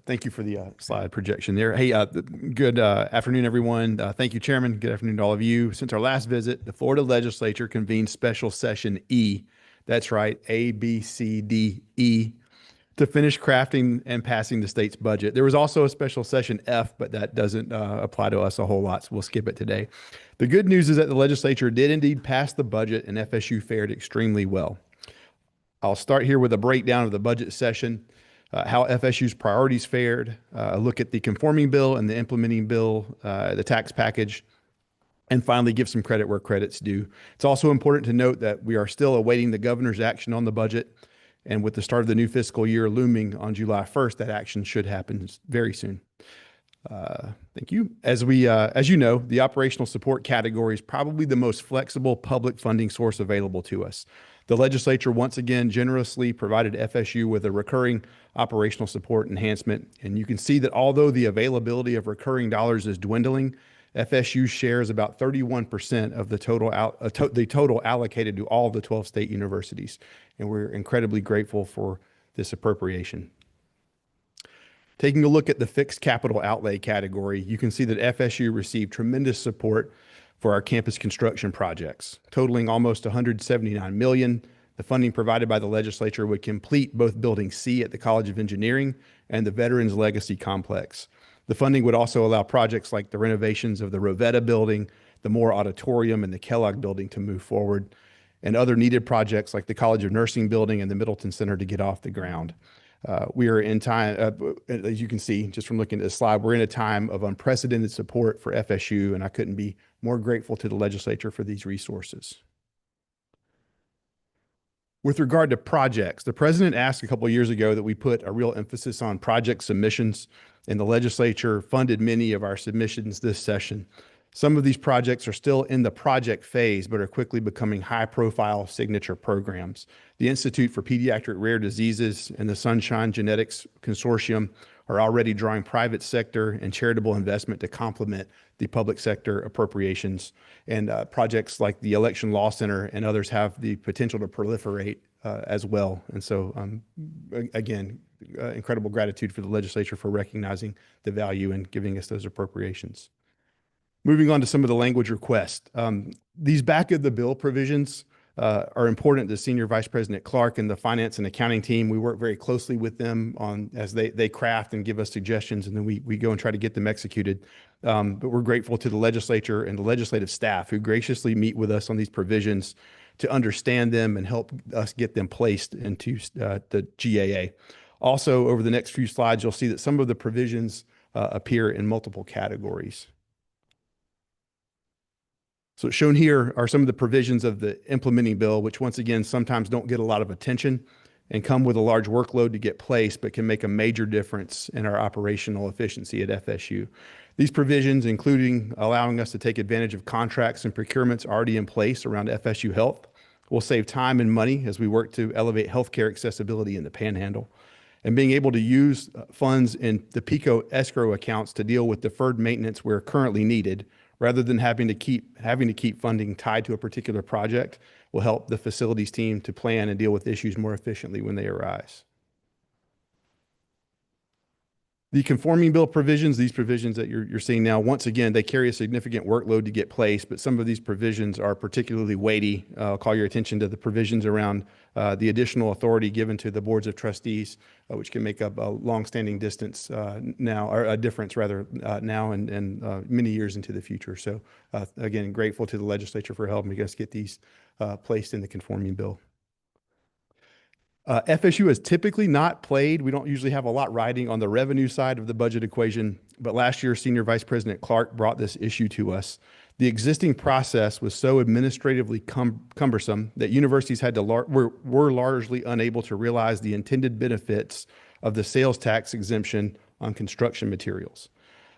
Thank you for the slide projection there. Hey, good afternoon, everyone. Thank you, Chairman. Good afternoon to all of you. Since our last visit, the Florida Legislature convened special session E. That's right, A, B, C, D, E, to finish crafting and passing the state's budget. There was also a special session F, but that doesn't apply to us a whole lot, so we'll skip it today. The good news is that the legislature did indeed pass the budget, and FSU fared extremely well. I'll start here with a breakdown of the budget session, how FSU's priorities fared, a look at the conforming bill and the implementing bill, the tax package, and finally give some credit where credit's due. It's also important to note that we are still awaiting the governor's action on the budget. And with the start of the new fiscal year looming on July 1st, that action should happen very soon. Thank you. As you know, the operational support category is probably the most flexible public funding source available to us. The legislature once again generously provided FSU with a recurring operational support enhancement. And you can see that although the availability of recurring dollars is dwindling, FSU shares about 31% of the total allocated to all the 12 state universities, and we're incredibly grateful for this appropriation. Taking a look at the fixed capital outlay category, you can see that FSU received tremendous support for our campus construction projects, totaling almost $179 million. The funding provided by the legislature would complete both Building C at the College of Engineering and the Veterans Legacy Complex. The funding would also allow projects like the renovations of the Rovetta Building, the Moore Auditorium, and the Kellogg Building to move forward, and other needed projects like the College of Nursing Building and the Middleton Center to get off the ground. We are in time, as you can see, just from looking at this slide, we're in a time of unprecedented support for FSU, and I couldn't be more grateful to the legislature for these resources. With regard to projects, the president asked a couple of years ago that we put a real emphasis on project submissions, and the legislature funded many of our submissions this session. Some of these projects are still in the project phase, but are quickly becoming high-profile signature programs. The Institute for Pediatric Rare Diseases and the Sunshine Genetics Consortium are already drawing private sector and charitable investment to complement the public sector appropriations. And projects like the Election Law Center and others have the potential to proliferate as well. And so, again, incredible gratitude for the legislature for recognizing the value and giving us those appropriations. Moving on to some of the language requests. These back of the bill provisions are important to Senior Vice President Clark and the finance and accounting team. We work very closely with them on as they craft and give us suggestions, and then we go and try to get them executed. But we're grateful to the legislature and the legislative staff who graciously meet with us on these provisions to understand them and help us get them placed into the GAA. Also, over the next few slides, you'll see that some of the provisions appear in multiple categories. So shown here are some of the provisions of the implementing bill, which once again, sometimes don't get a lot of attention and come with a large workload to get placed, but can make a major difference in our operational efficiency at FSU. These provisions, including allowing us to take advantage of contracts and procurements already in place around FSU Health, will save time and money as we work to elevate healthcare accessibility in the Panhandle. And being able to use funds in the PICO escrow accounts to deal with deferred maintenance where currently needed, rather than having to keep funding tied to a particular project, will help the facilities team to plan and deal with issues more efficiently when they arise. The conforming bill provisions, these provisions that you're seeing now, once again, they carry a significant workload to get placed, but some of these provisions are particularly weighty. I'll call your attention to the provisions around the additional authority given to the boards of trustees, which can make up a longstanding difference now and many years into the future. So again, grateful to the legislature for helping us get these placed in the conforming bill. FSU has typically not played. We don't usually have a lot riding on the revenue side of the budget equation, but last year, Senior Vice President Clark brought this issue to us. The existing process was so administratively cumbersome that universities were largely unable to realize the intended benefits of the sales tax exemption on construction materials.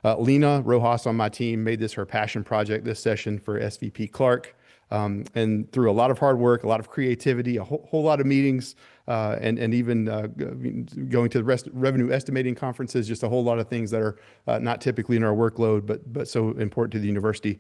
Lena Rojas on my team made this her passion project this session for SVP Clark. And through a lot of hard work, a lot of creativity, a whole lot of meetings, and even going to the revenue estimating conferences, just a whole lot of things that are not typically in our workload, but so important to the university.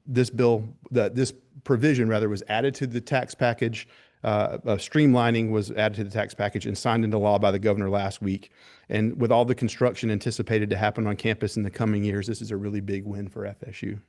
This provision rather was added to the tax package. Streamlining was added to the tax package and signed into law by the governor last week. And with all the construction anticipated to happen on campus in the coming years, this is a really big win for FSU.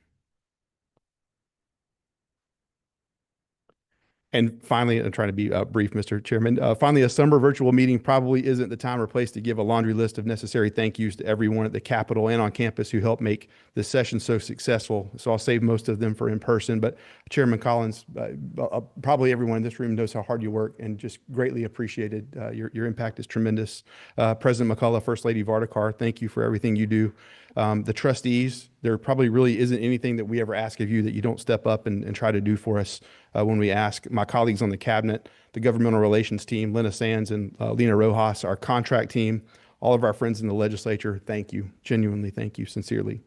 And finally, I'm trying to be brief, Mr. Chairman. Finally, a summer virtual meeting probably isn't the time or place to give a laundry list of necessary thank yous to everyone at the Capitol and on campus who helped make this session so successful. So I'll save most of them for in person. But Chairman Collins, probably everyone in this room knows how hard you work and just greatly appreciated. Your impact is tremendous. President McCullough, First Lady Vardakar, thank you for everything you do. The trustees, there probably really isn't anything that we ever ask of you that you don't step up and try to do for us when we ask. My colleagues on the cabinet, the governmental relations team, Lena Sands and Lena Rojas, our contract team, all of our friends in the legislature, thank you. Genuinely, thank you sincerely.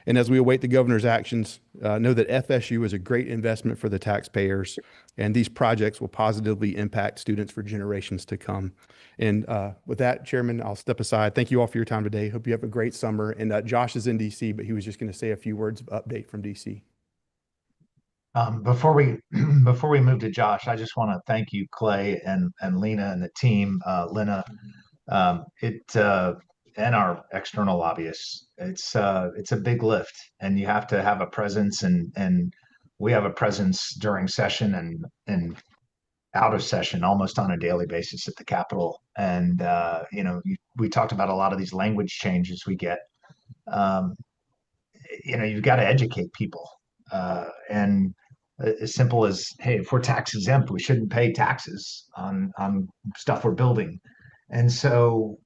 And as we await the governor's actions, know that FSU is a great investment for the taxpayers, and these projects will positively impact students for generations to come. And with that, Chairman, I'll step aside. Thank you all for your time today. Hope you have a great summer. And Josh is in DC, but he was just going to say a few words of update from DC. Before we move to Josh, I just want to thank you, Clay and Lena and the team, Lena, and our external lobbyists. It's a big lift, and you have to have a presence, and we have a presence during session and out of session almost on a daily basis at the Capitol. And we talked about a lot of these language changes we get. You've got to educate people, and as simple as, hey, if we're tax exempt, we shouldn't pay taxes on stuff we're building. And so,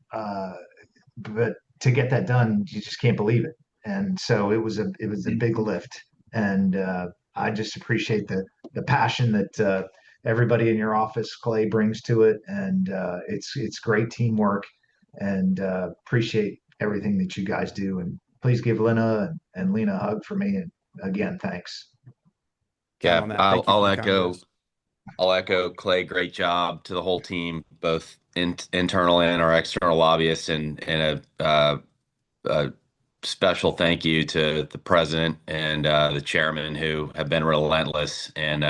but to get that done, you just can't believe it. And so it was a big lift. And I just appreciate the passion that everybody in your office, Clay, brings to it. And it's great teamwork, and appreciate everything that you guys do. And please give Lena and Lena a hug for me. And again, thanks. Yeah, On that, thank you I'll for the kind echo. words. I'll echo Clay. Great job to the whole team, both internal and our external lobbyists, and a special thank you to the president and the chairman, who have been relentless and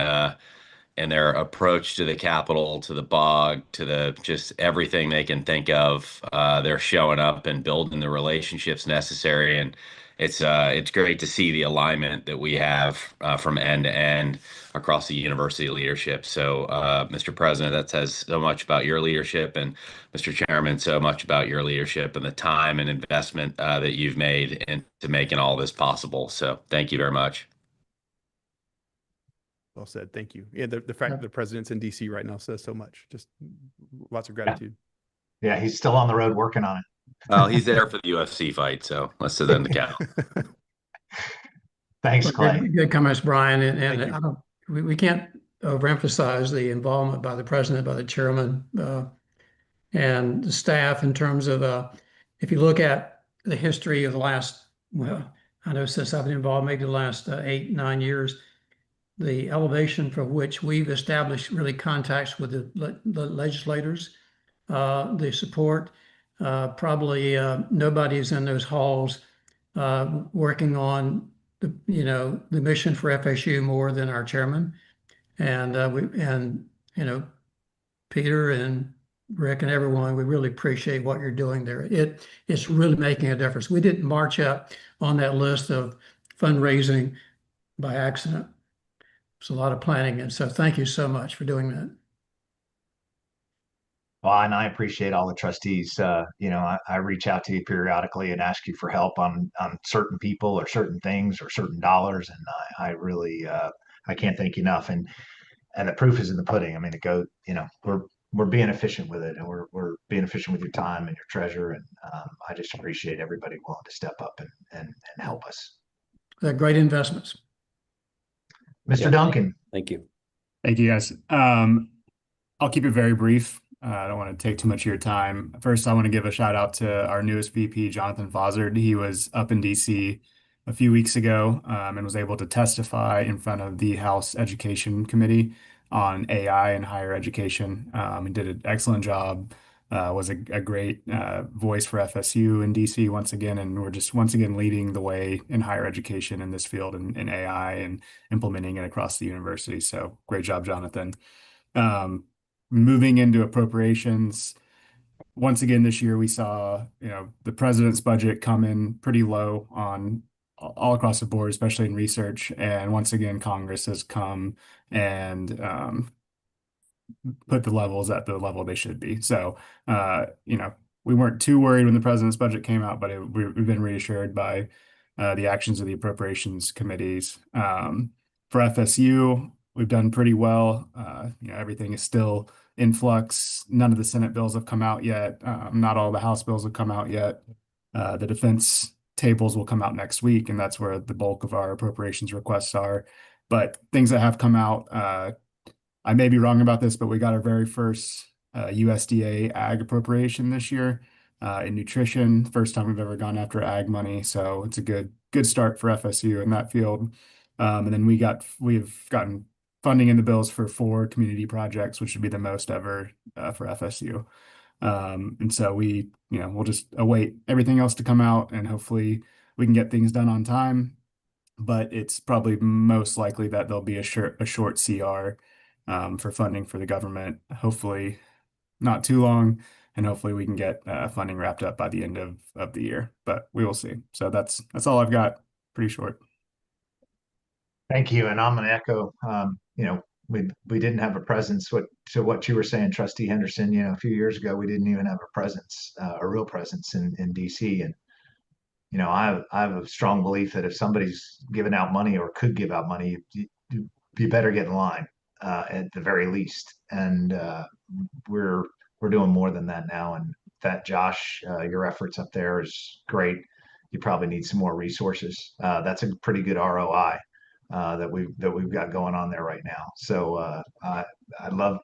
their approach to the Capitol, to the bog, to the just everything they can think of. They're showing up and building the relationships necessary, and it's great to see the alignment that we have from end to end across the university leadership. So, Mr. President, that says so much about your leadership, and Mr. Chairman, so much about your leadership and the time and investment that you've made into making all this possible. So, thank you very much. Well said. Thank you. Yeah, the fact that the president's in DC right now says so much. Just lots of gratitude. Yeah, he's still on the road working on it. Well, he's there for the UFC fight, so let's sit in the count. Thanks, Clay. Good comments, Brian. Thank you. I don't, we can't overemphasize the involvement by the president, by the chairman, and the staff in terms of, if you look at the history of the last, well, I know since I've been involved, maybe the last 8, 9 years, the elevation for which we've established really contacts with the legislators, the support, probably nobody's in those halls working on the mission for FSU more than our chairman. And Peter and Rick and everyone, we really appreciate what you're doing there. It's really making a difference. We didn't march up on that list of fundraising by accident. It's a lot of planning. And so thank you so much for doing that. Well, and I appreciate all the trustees. I reach out to you periodically and ask you for help on certain people or certain things or certain dollars. And I really, I can't thank you enough. And the proof is in the pudding. I mean, we're being efficient with it, and we're being efficient with your time and your treasure. And I just appreciate everybody willing to step up and help us. They're great investments. Mr. Duncan. Thank you. Thank you, guys. I'll keep it very brief. I don't want to take too much of your time. First, I want to give a shout out to our newest VP, Jonathan Fozzard. He was up in DC a few weeks ago and was able to testify in front of the House Education Committee on AI and higher education. He did an excellent job, was a great voice for FSU in DC once again, and we're just once again leading the way in higher education in this field in AI and implementing it across the university. So great job, Jonathan. Moving into appropriations, once again this year we saw the president's budget come in pretty low on all across the board, especially in research. And once again, Congress has come and put the levels at the level they should be. So, we weren't too worried when the president's budget came out, but we've been reassured by the actions of the appropriations committees. For FSU, we've done pretty well. Everything is still in flux. None of the Senate bills have come out yet. Not all the House bills have come out yet. The defense tables will come out next week, and that's where the bulk of our appropriations requests are. But things that have come out, I may be wrong about this, but we got our very first USDA ag appropriation this year. in nutrition. First time we've ever gone after ag money, so it's a good start for FSU in that field. And then we've gotten funding in the bills for 4 community projects, which would be the most ever for FSU. And so we'll just await everything else to come out, and hopefully we can get things done on time. But it's probably most likely that there'll be a short CR for funding for the government. Hopefully not too long, and hopefully we can get funding wrapped up by the end of the year. But we will see. So that's all I've got. Pretty short. Thank you. And I'm going to echo, we didn't have a presence. To what you were saying, Trustee Henderson, a few years ago, we didn't even have a presence, a real presence in DC. And, I have a strong belief that if somebody's giving out money or could give out money, you better get in line at the very least. And we're doing more than that now. And that, Josh, your efforts up there is great. You probably need some more resources. That's a pretty good ROI. That we've got going on there right now. So I love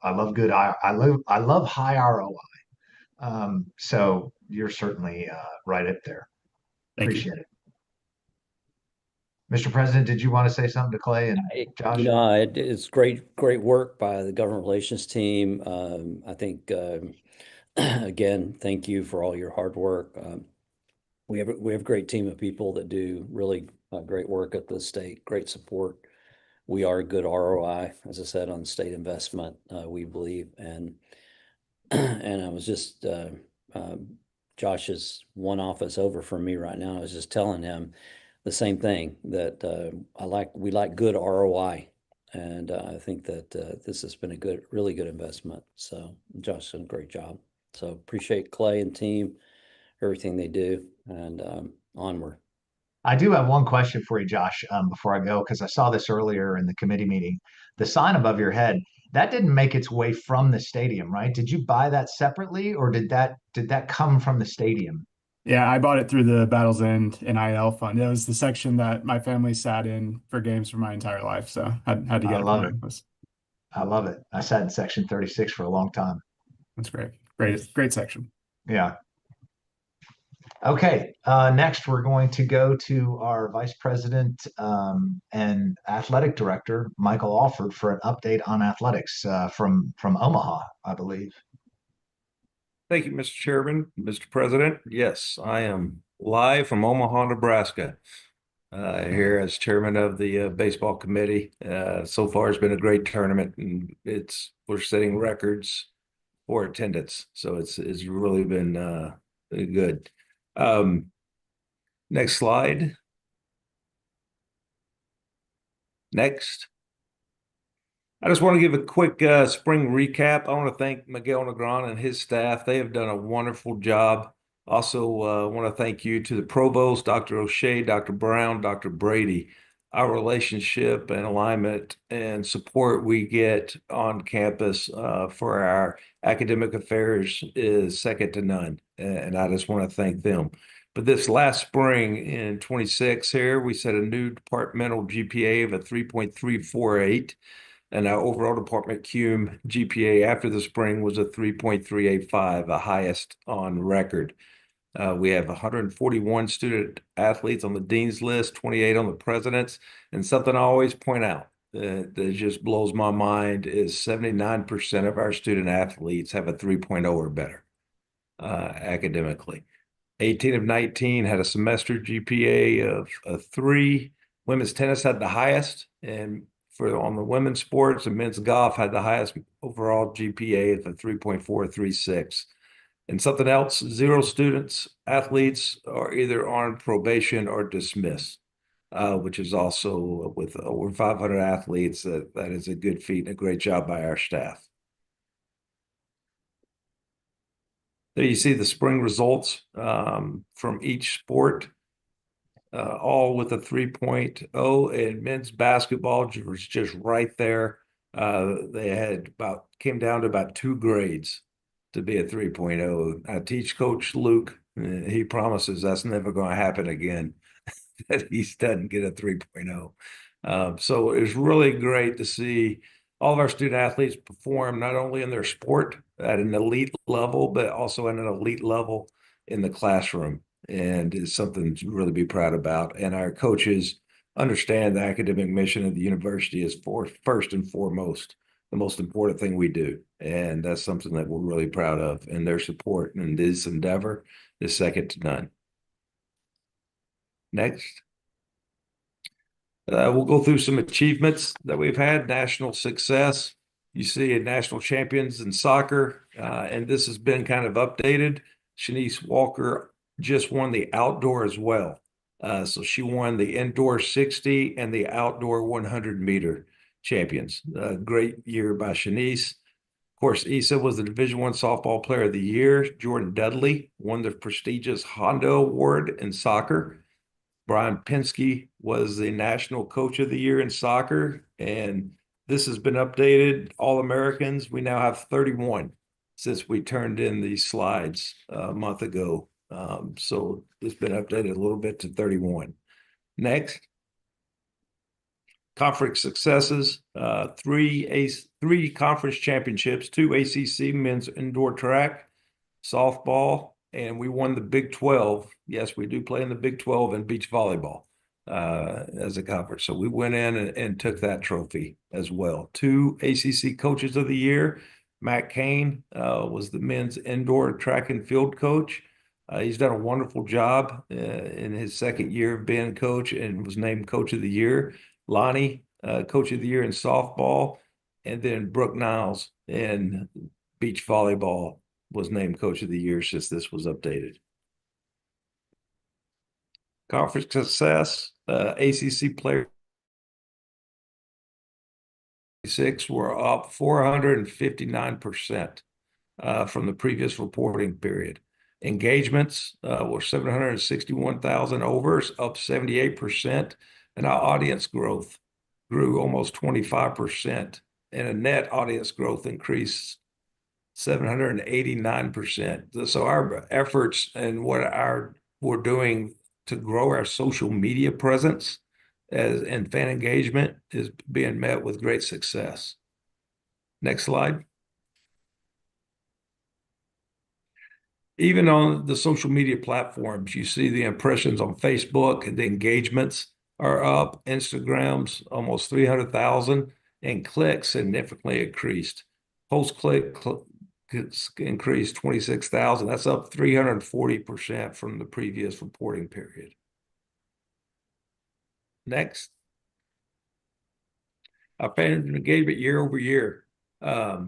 high ROI. So you're certainly right up there. Appreciate it. Mr. President, did you want to say something to Clay and Josh? It's great work by the government relations team. I think again, thank you for all your hard work. We have a great team of people that do really great work at the state, great support. We are a good ROI, as I said, on state investment, we believe. And I was just, Josh is one office over from me right now. I was just telling him the same thing, that we like good ROI. And I think that this has been a really good investment. So Josh did a great job. So appreciate Clay and team, everything they do, and onward. I do have one question for you, Josh, before I go, because I saw this earlier in the committee meeting. The sign above your head, that didn't make its way from the stadium, right? Did you buy that separately, or did that come from the stadium? Yeah, I bought it through the Battles End NIL fund. It was the section that my family sat in for games for my entire life, so I had to get it. I love it. I sat in section 36 for a long time. That's great. Great section. Yeah. Okay, next we're going to go to our Vice President and Athletic Director, Michael Alford, for an update on athletics from Omaha, I believe. Thank you, Mr. Chairman, Mr. President. Yes, I am live from Omaha, Nebraska, here as chairman of the baseball committee. So far, it's been a great tournament, and we're setting records for attendance, so it's really been good. Next slide. Next. I just want to give a quick spring recap. I want to thank Miguel Negron and his staff. They have done a wonderful job. Also, want to thank you to the provost, Dr. O'Shea, Dr. Brown, Dr. Brady. Our relationship and alignment and support we get on campus for our academic affairs is second to none. And I just want to thank them. But this last spring in 26 here, we set a new departmental GPA of a 3.348. And our overall department CUME GPA after the spring was a 3.385, the highest on record. We have 141 student athletes on the dean's list, 28 on the president's. And something I always point out that just blows my mind is 79% of our student athletes have a 3.0 or better academically. 18 of 19 had a semester GPA of a 3. Women's tennis had the highest, and on the women's sports, and men's golf had the highest overall GPA of a 3.436. And something else, 0 students, athletes are either on probation or dismissed, which is also with over 500 athletes, that is a good feat and a great job by our staff. There you see the spring results from each sport, all with a 3.0, and men's basketball was just right there. They came down to about 2 grades to be a 3.0. I teach Coach Luke. He promises that's never going to happen again, that he doesn't get a 3.0. So it was really great to see all of our student athletes perform not only in their sport at an elite level, but also at an elite level in the classroom, and is something to really be proud about. And our coaches understand the academic mission of the university is first and foremost the most important thing we do. And that's something that we're really proud of. And their support in this endeavor is second to none. Next. We'll go through some achievements that we've had, national success. You see national champions in soccer, and this has been kind of updated. Shanice Walker just won the outdoor as well. So she won the indoor 60 and the outdoor 100-meter champions. Great year by Shanice. Of course, Issa was the Division I softball player of the year. Jordan Dudley won the prestigious Hondo Award in soccer. Brian Penske was the National Coach of the Year in soccer, and this has been updated. All-Americans, we now have 31 since we turned in these slides a month ago. So it's been updated a little bit to 31. Next. Conference successes, three conference championships, 2 ACC men's indoor track, softball, and we won the Big 12. Yes, we do play in the Big 12 and beach volleyball as a conference. So we went in and took that trophy as well. 2 ACC coaches of the year. Matt Kane was the men's indoor track and field coach. He's done a wonderful job in his second year of being coach and was named coach of the year. Lonnie, coach of the year in softball, and then Brooke Niles in beach volleyball was named coach of the year since this was updated. Conference success, ACC player 6 were up 459% from the previous reporting period. Engagements were 761,000 overs, up 78%, and our audience growth grew almost 25%, and a net audience growth increased 789%. So our efforts and what we're doing to grow our social media presence and fan engagement is being met with great success. Next slide. Even on the social media platforms, you see the impressions on Facebook and the engagements are up. Instagram's almost 300,000, and clicks significantly increased. Post-click increased 26,000. That's up 340% from the previous reporting period. Next. Our fan engagement year over year. The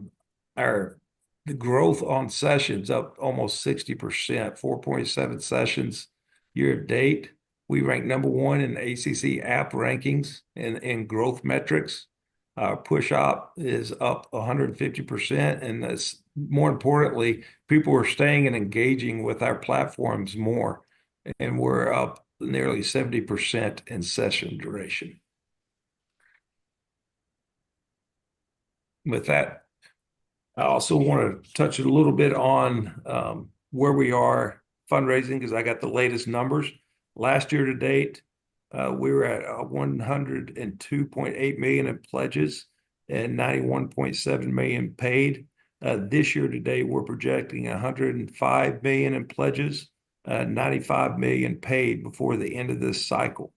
growth on sessions up almost 60%, 4.7 sessions year to date. We rank #1 in ACC app rankings and growth metrics. Our push-up is up 150%, and that's more importantly, people are staying and engaging with our platforms more, and we're up nearly 70% in session duration. With that, I also want to touch a little bit on where we are fundraising, because I got the latest numbers. Last year to date, we were at 102.8 million in pledges and 91.7 million paid. This year to date, we're projecting 105 million in pledges, 95 million paid before the end of this cycle.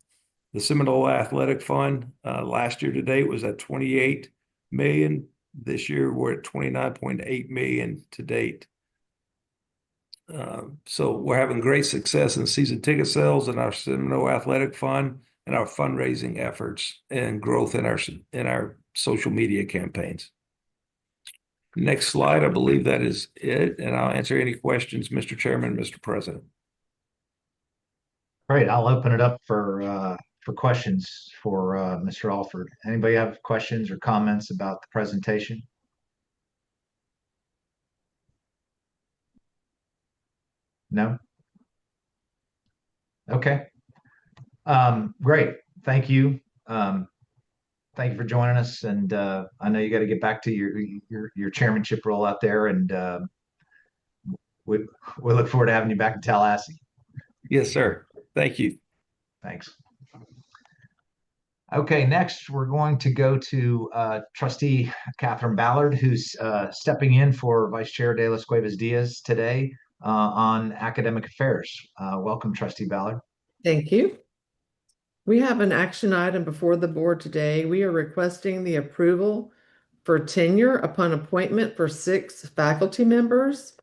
The Seminole Athletic Fund last year to date was at 28 million. This year, we're at 29.8 million to date. So we're having great success in season ticket sales in our Seminole Athletic Fund and our fundraising efforts and growth in our social media campaigns. Next slide, I believe that is it, and I'll answer any questions, Mr. Chairman, Mr. President. Great. I'll open it up for questions for Mr. Alford. Anybody have questions or comments about the presentation? No? Okay. Great. Thank you. Thank you for joining us. And I know you got to get back to your chairmanship role out there, and we look forward to having you back in Tallahassee. Yes, sir. Thank you. Thanks. Okay, next we're going to go to Trustee Catherine Ballard, who's stepping in for Vice Chair De Las Cuevas Diaz today. on academic affairs. Welcome, Trustee Ballard. Thank you. We have an action item before the board today. We are requesting the approval for tenure upon appointment for 6 faculty members.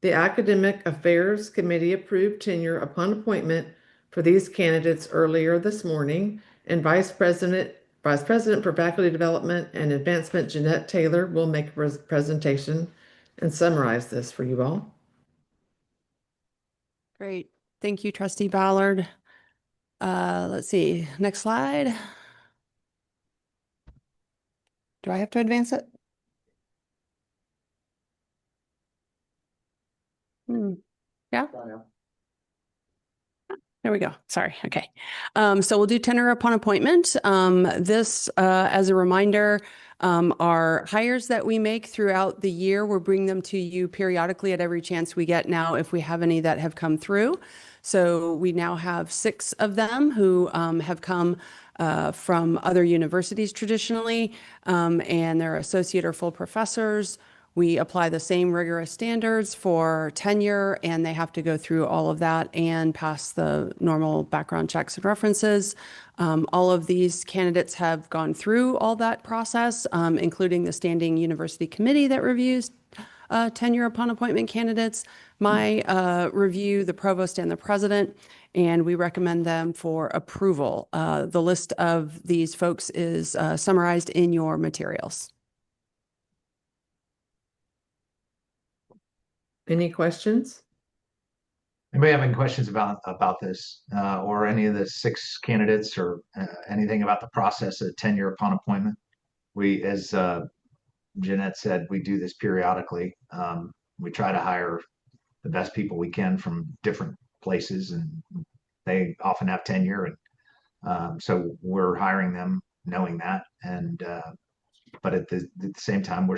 The Academic Affairs Committee approved tenure upon appointment for these candidates earlier this morning, and Vice President for Faculty Development and Advancement, Jeanette Taylor, will make a presentation and summarize this for you all. Great. Thank you, Trustee Ballard. Let's see, next slide. Do I have to advance it? Yeah. There we go. Sorry. Okay. So we'll do tenure upon appointment. This, as a reminder, are hires that we make throughout the year. We'll bring them to you periodically at every chance we get now if we have any that have come through. So we now have 6 of them who have come from other universities traditionally, and they're associate or full professors. We apply the same rigorous standards for tenure, and they have to go through all of that and pass the normal background checks and references. All of these candidates have gone through all that process, including the standing university committee that reviews tenure upon appointment candidates, my review, the provost and the president, and we recommend them for approval. The list of these folks is summarized in your materials. Any questions? Anybody have any questions about this or any of the 6 candidates or anything about the process of tenure upon appointment? We, as Jeanette said, we do this periodically. We try to hire the best people we can from different places, and they often have tenure, and so we're hiring them knowing that. And but at the same time,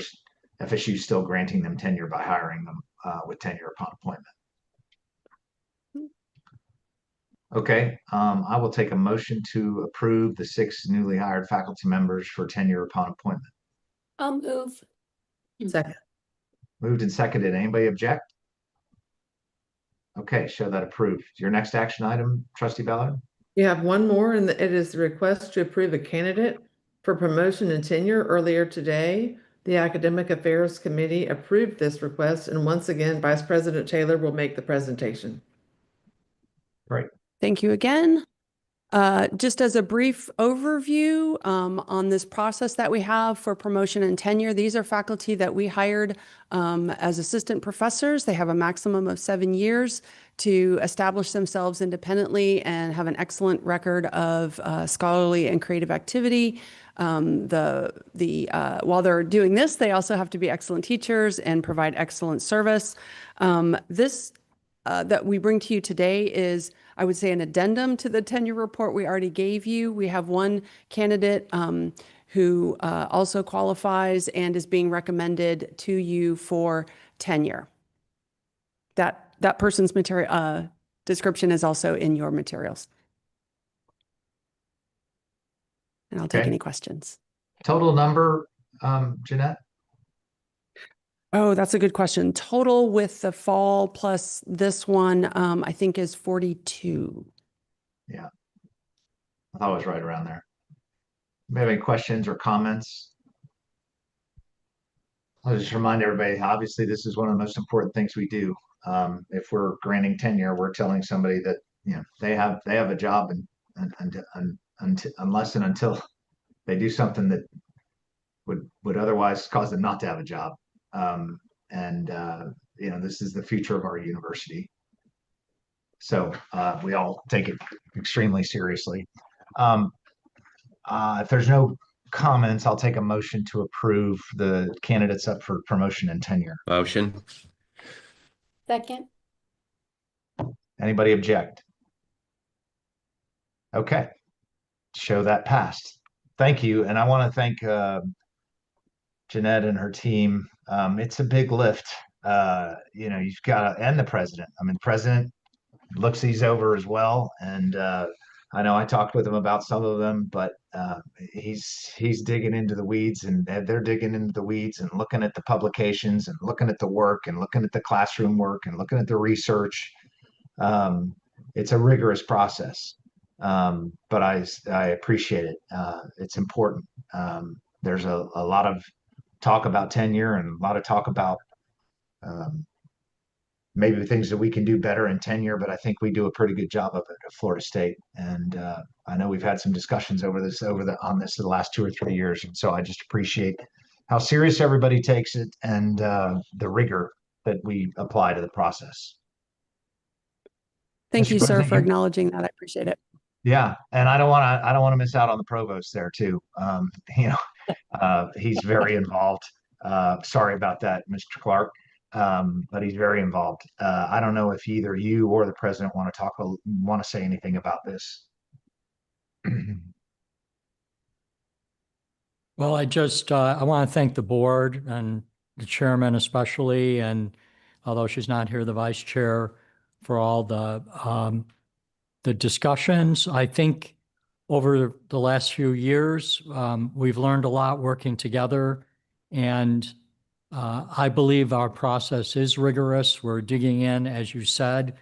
FSU is still granting them tenure by hiring them with tenure upon appointment. Okay, I will take a motion to approve the 6 newly hired faculty members for tenure upon appointment. I'll move. Second. Moved and seconded. Anybody object? Okay, show that approved. Your next action item, Trustee Ballard? You have one more, and it is the request to approve a candidate for promotion and tenure. Earlier today, the Academic Affairs Committee approved this request, and once again, Vice President Taylor will make the presentation. Great. Thank you again. Just as a brief overview on this process that we have for promotion and tenure, these are faculty that we hired as assistant professors. They have a maximum of 7 years to establish themselves independently and have an excellent record of scholarly and creative activity. While they're doing this, they also have to be excellent teachers and provide excellent service. This that we bring to you today is, I would say, an addendum to the tenure report we already gave you. We have one candidate who also qualifies and is being recommended to you for tenure. That person's material description is also in your materials. And I'll take any questions. Total number, Jeanette? Oh, that's a good question. Total with the fall plus this one, I think is 42. Yeah, I thought it was right around there. Do you have any questions or comments? I'll just remind everybody, obviously, this is one of the most important things we do. If we're granting tenure, we're telling somebody that, you know, they have a job, and unless and until they do something that would otherwise cause them not to have a job. You know, this is the future of our university. So we all take it extremely seriously. If there's no comments, I'll take a motion to approve the candidates up for promotion and tenure. Motion. Second. Anybody object? Okay. Show that passed. Thank you. And I want to thank Jeanette and her team. It's a big lift. You know, you've got to, and the president. I mean, the president looks these over as well. And I know I talked with him about some of them, but he's digging into the weeds, and they're digging into the weeds and looking at the publications and looking at the work and looking at the classroom work and looking at the research. It's a rigorous process, but I appreciate it. It's important. There's a lot of talk about tenure and a lot of talk about maybe things that we can do better in tenure, but I think we do a pretty good job of it at Florida State. And I know we've had some discussions on this the last 2 or 3 years, and so I just appreciate how serious everybody takes it and the rigor that we apply to the process. Thank Mr. you, sir, President, for acknowledging that. I appreciate it. Yeah, and I don't want to miss out on the provost there too. He's very involved. Sorry about that, Mr. Clark, but he's very involved. I don't know if either you or the president want to say anything about this. Well, I want to thank the board and the chairman especially, and although she's not here, the vice chair, for all the discussions. I think over the last few years, we've learned a lot working together, and I believe our process is rigorous. We're digging in, as you said.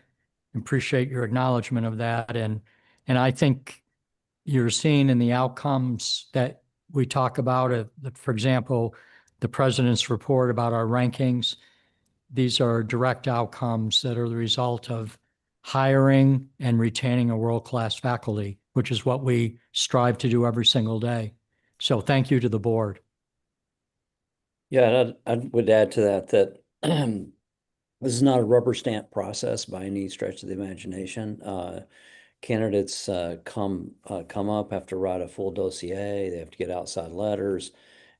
Appreciate your acknowledgement of that, and I think you're seeing in the outcomes that we talk about, for example, the president's report about our rankings. These are direct outcomes that are the result of hiring and retaining a world-class faculty, which is what we strive to do every single day. So thank you to the board. Yeah, I would add to that this is not a rubber stamp process by any stretch of the imagination. Candidates come up, have to write a full dossier. They have to get outside letters.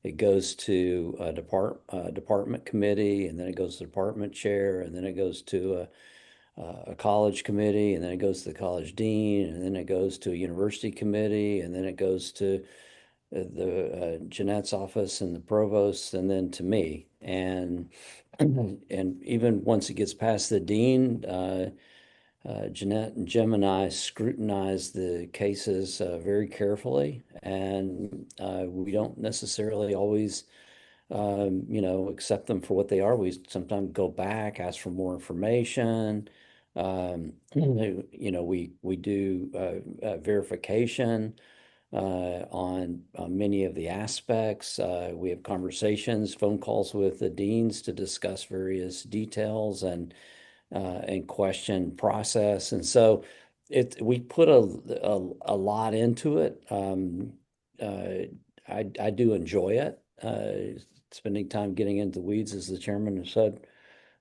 It goes to a department committee, and then it goes to the department chair, and then it goes to a college committee, and then it goes to the college dean, and then it goes to a university committee, and then it goes to the Jeanette's office and the provost, and then to me. And even once it gets past the dean, Jeanette and Jim and I scrutinize the cases very carefully, and we don't necessarily always, accept them for what they are. We sometimes go back, ask for more information. We do verification on many of the aspects. We have conversations, phone calls with the deans to discuss various details and question process. And so we put a lot into it. I do enjoy it, spending time getting into the weeds, as the chairman has said.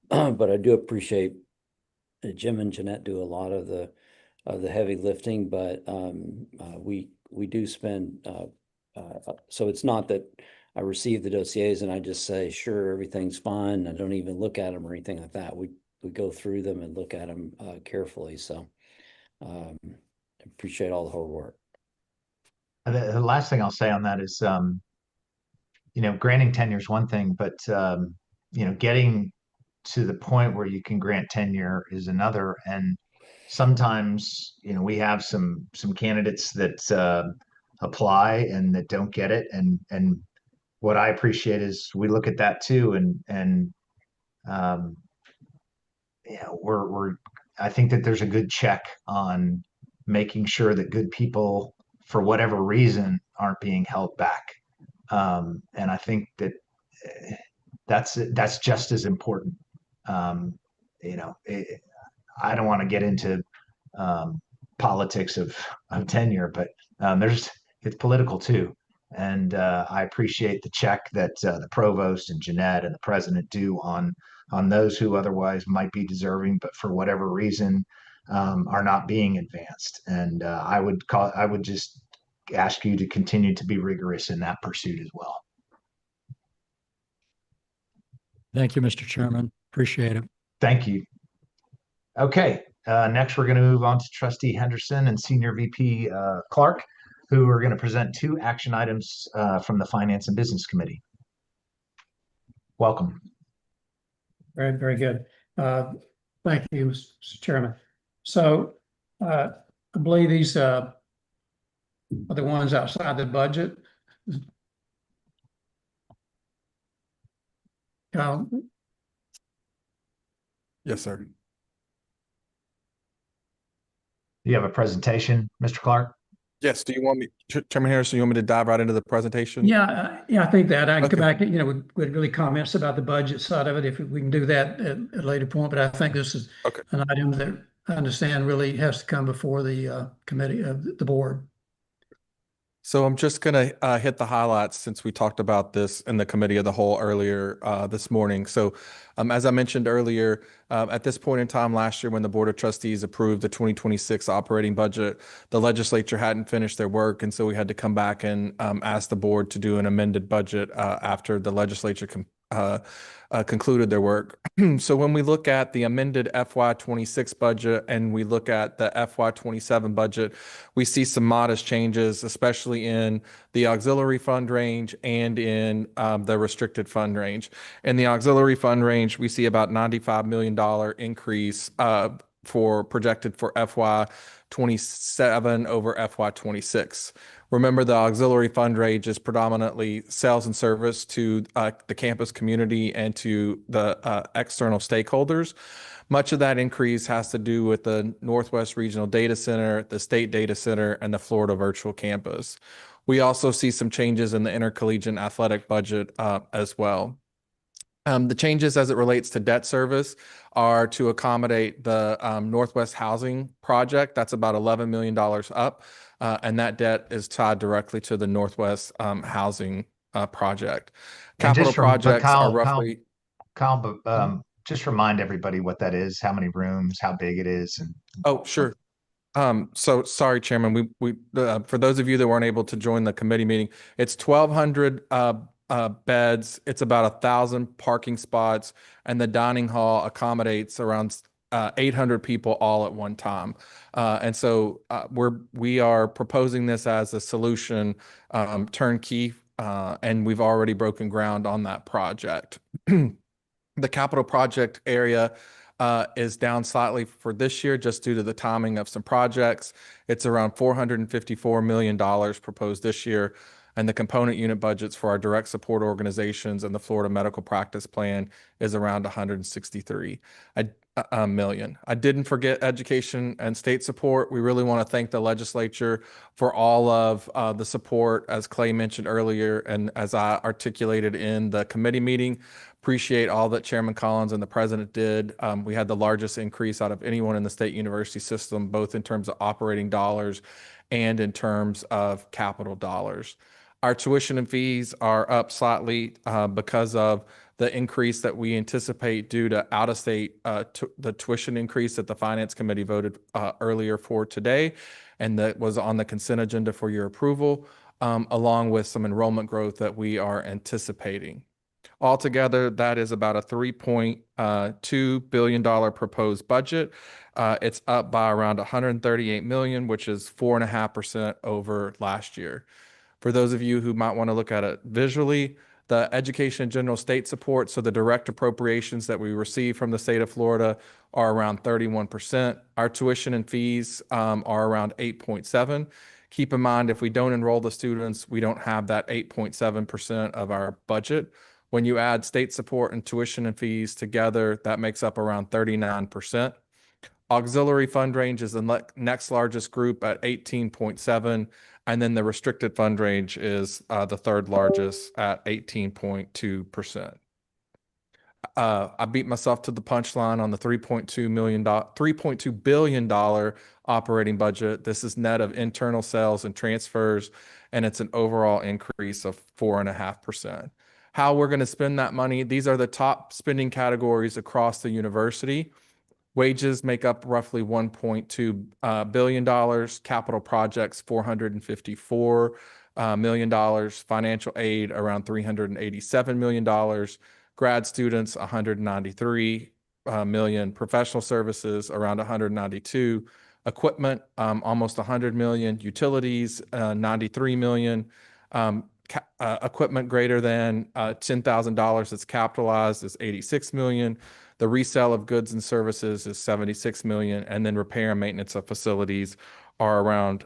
But I do appreciate that Jim and Jeanette do a lot of the heavy lifting, but we do spend, so it's not that I receive the dossiers and I just say, sure, everything's fine. I don't even look at them or anything like that. We go through them and look at them carefully. So appreciate all the hard work. The last thing I'll say on that is, granting tenure is one thing, but getting to the point where you can grant tenure is another. And sometimes, we have some candidates that apply and that don't get it. And what I appreciate is we look at that too, and I think that there's a good check on making sure that good people, for whatever reason, aren't being held back. And I think that that's just as important. I don't want to get into politics of tenure, but it's political too. And I appreciate the check that the provost and Jeanette and the president do on those who otherwise might be deserving, but for whatever reason are not being advanced. And I would just ask you to continue to be rigorous in that pursuit as well. Thank you, Mr. Chairman. Appreciate it. Thank you. Okay, next we're going to move on to Trustee Henderson and Senior VP Clark, who are going to present 2 action items from the Finance and Business Committee. Welcome. Very, very good. Thank you, Mr. Chairman. So I believe these are the ones outside the budget. Kyle, Yes, sir. You have a presentation, Mr. Clark? Yes. Do you want me, Chairman Harrison, you want me to dive right into the presentation? yeah, I think that I can come Okay. back, with really comments about the budget side of it, if we can do that at a later point. But I think this is Okay. an item that I understand really has to come before the committee of the board. So I'm just going to hit the highlights since we talked about this in the committee of the whole earlier this morning. So as I mentioned earlier, at this point in time last year when the Board of Trustees approved the 2026 operating budget, the legislature hadn't finished their work. And so we had to come back and ask the board to do an amended budget after the legislature concluded their work. So when we look at the amended FY26 budget and we look at the FY27 budget, we see some modest changes, especially in the auxiliary fund range and in the restricted fund range. In the auxiliary fund range, we see about $95 million increase projected for FY27 over FY26. Remember, the auxiliary fund range is predominantly sales and service to the campus community and to the external stakeholders. Much of that increase has to do with the Northwest Regional Data Center, the State Data Center, and the Florida Virtual Campus. We also see some changes in the intercollegiate athletic budget as well. The changes as it relates to debt service are to accommodate the Northwest Housing Project. That's about $11 million up, and that debt is tied directly to the Northwest Housing Project. Capital projects are roughly... Kyle, just remind everybody what that is, how many rooms, how big it is. And Oh, sure. So sorry, Chairman, we for those of you that weren't able to join the committee meeting, it's 1,200 beds. It's about 1,000 parking spots, and the dining hall accommodates around 800 people all at one time. And so we are proposing this as a solution, turnkey, and we've already broken ground on that project. The capital project area is down slightly for this year just due to the timing of some projects. It's around $454 million proposed this year, and the component unit budgets for our direct support organizations and the Florida Medical Practice Plan is around $163 million. I didn't forget education and state support. We really want to thank the legislature for all of the support, as Clay mentioned earlier, and as I articulated in the committee meeting. Appreciate all that Chairman Collins and the president did. We had the largest increase out of anyone in the state university system, both in terms of operating dollars and in terms of capital dollars. Our tuition and fees are up slightly because of the increase that we anticipate due to out-of-state, the tuition increase that the Finance Committee voted earlier for today, and that was on the consent agenda for your approval, along with some enrollment growth that we are anticipating. Altogether, that is about a $3.2 billion proposed budget. It's up by around $138 million, which is 4.5% over last year. For those of you who might want to look at it visually, the education and general state support, so the direct appropriations that we receive from the state of Florida, are around 31%. Our tuition and fees are around 8.7%. Keep in mind, if we don't enroll the students, we don't have that 8.7% of our budget. When you add state support and tuition and fees together, that makes up around 39%. Auxiliary fund range is the next largest group at 18.7%, and then the restricted fund range is the third largest at 18.2%. I beat myself to the punchline on the $3.2 billion operating budget. This is net of internal sales and transfers, and it's an overall increase of 4.5%. How we're going to spend that money, these are the top spending categories across the university. Wages make up roughly $1.2 billion. Capital projects, $454 million. Financial aid, around $387 million. Grad students, $193 million. Professional services, around $192. Equipment, almost $100 million. Utilities, $93 million. Equipment greater than $10,000 that's capitalized is $86 million. The resale of goods and services is $76 million, and then repair and maintenance of facilities are around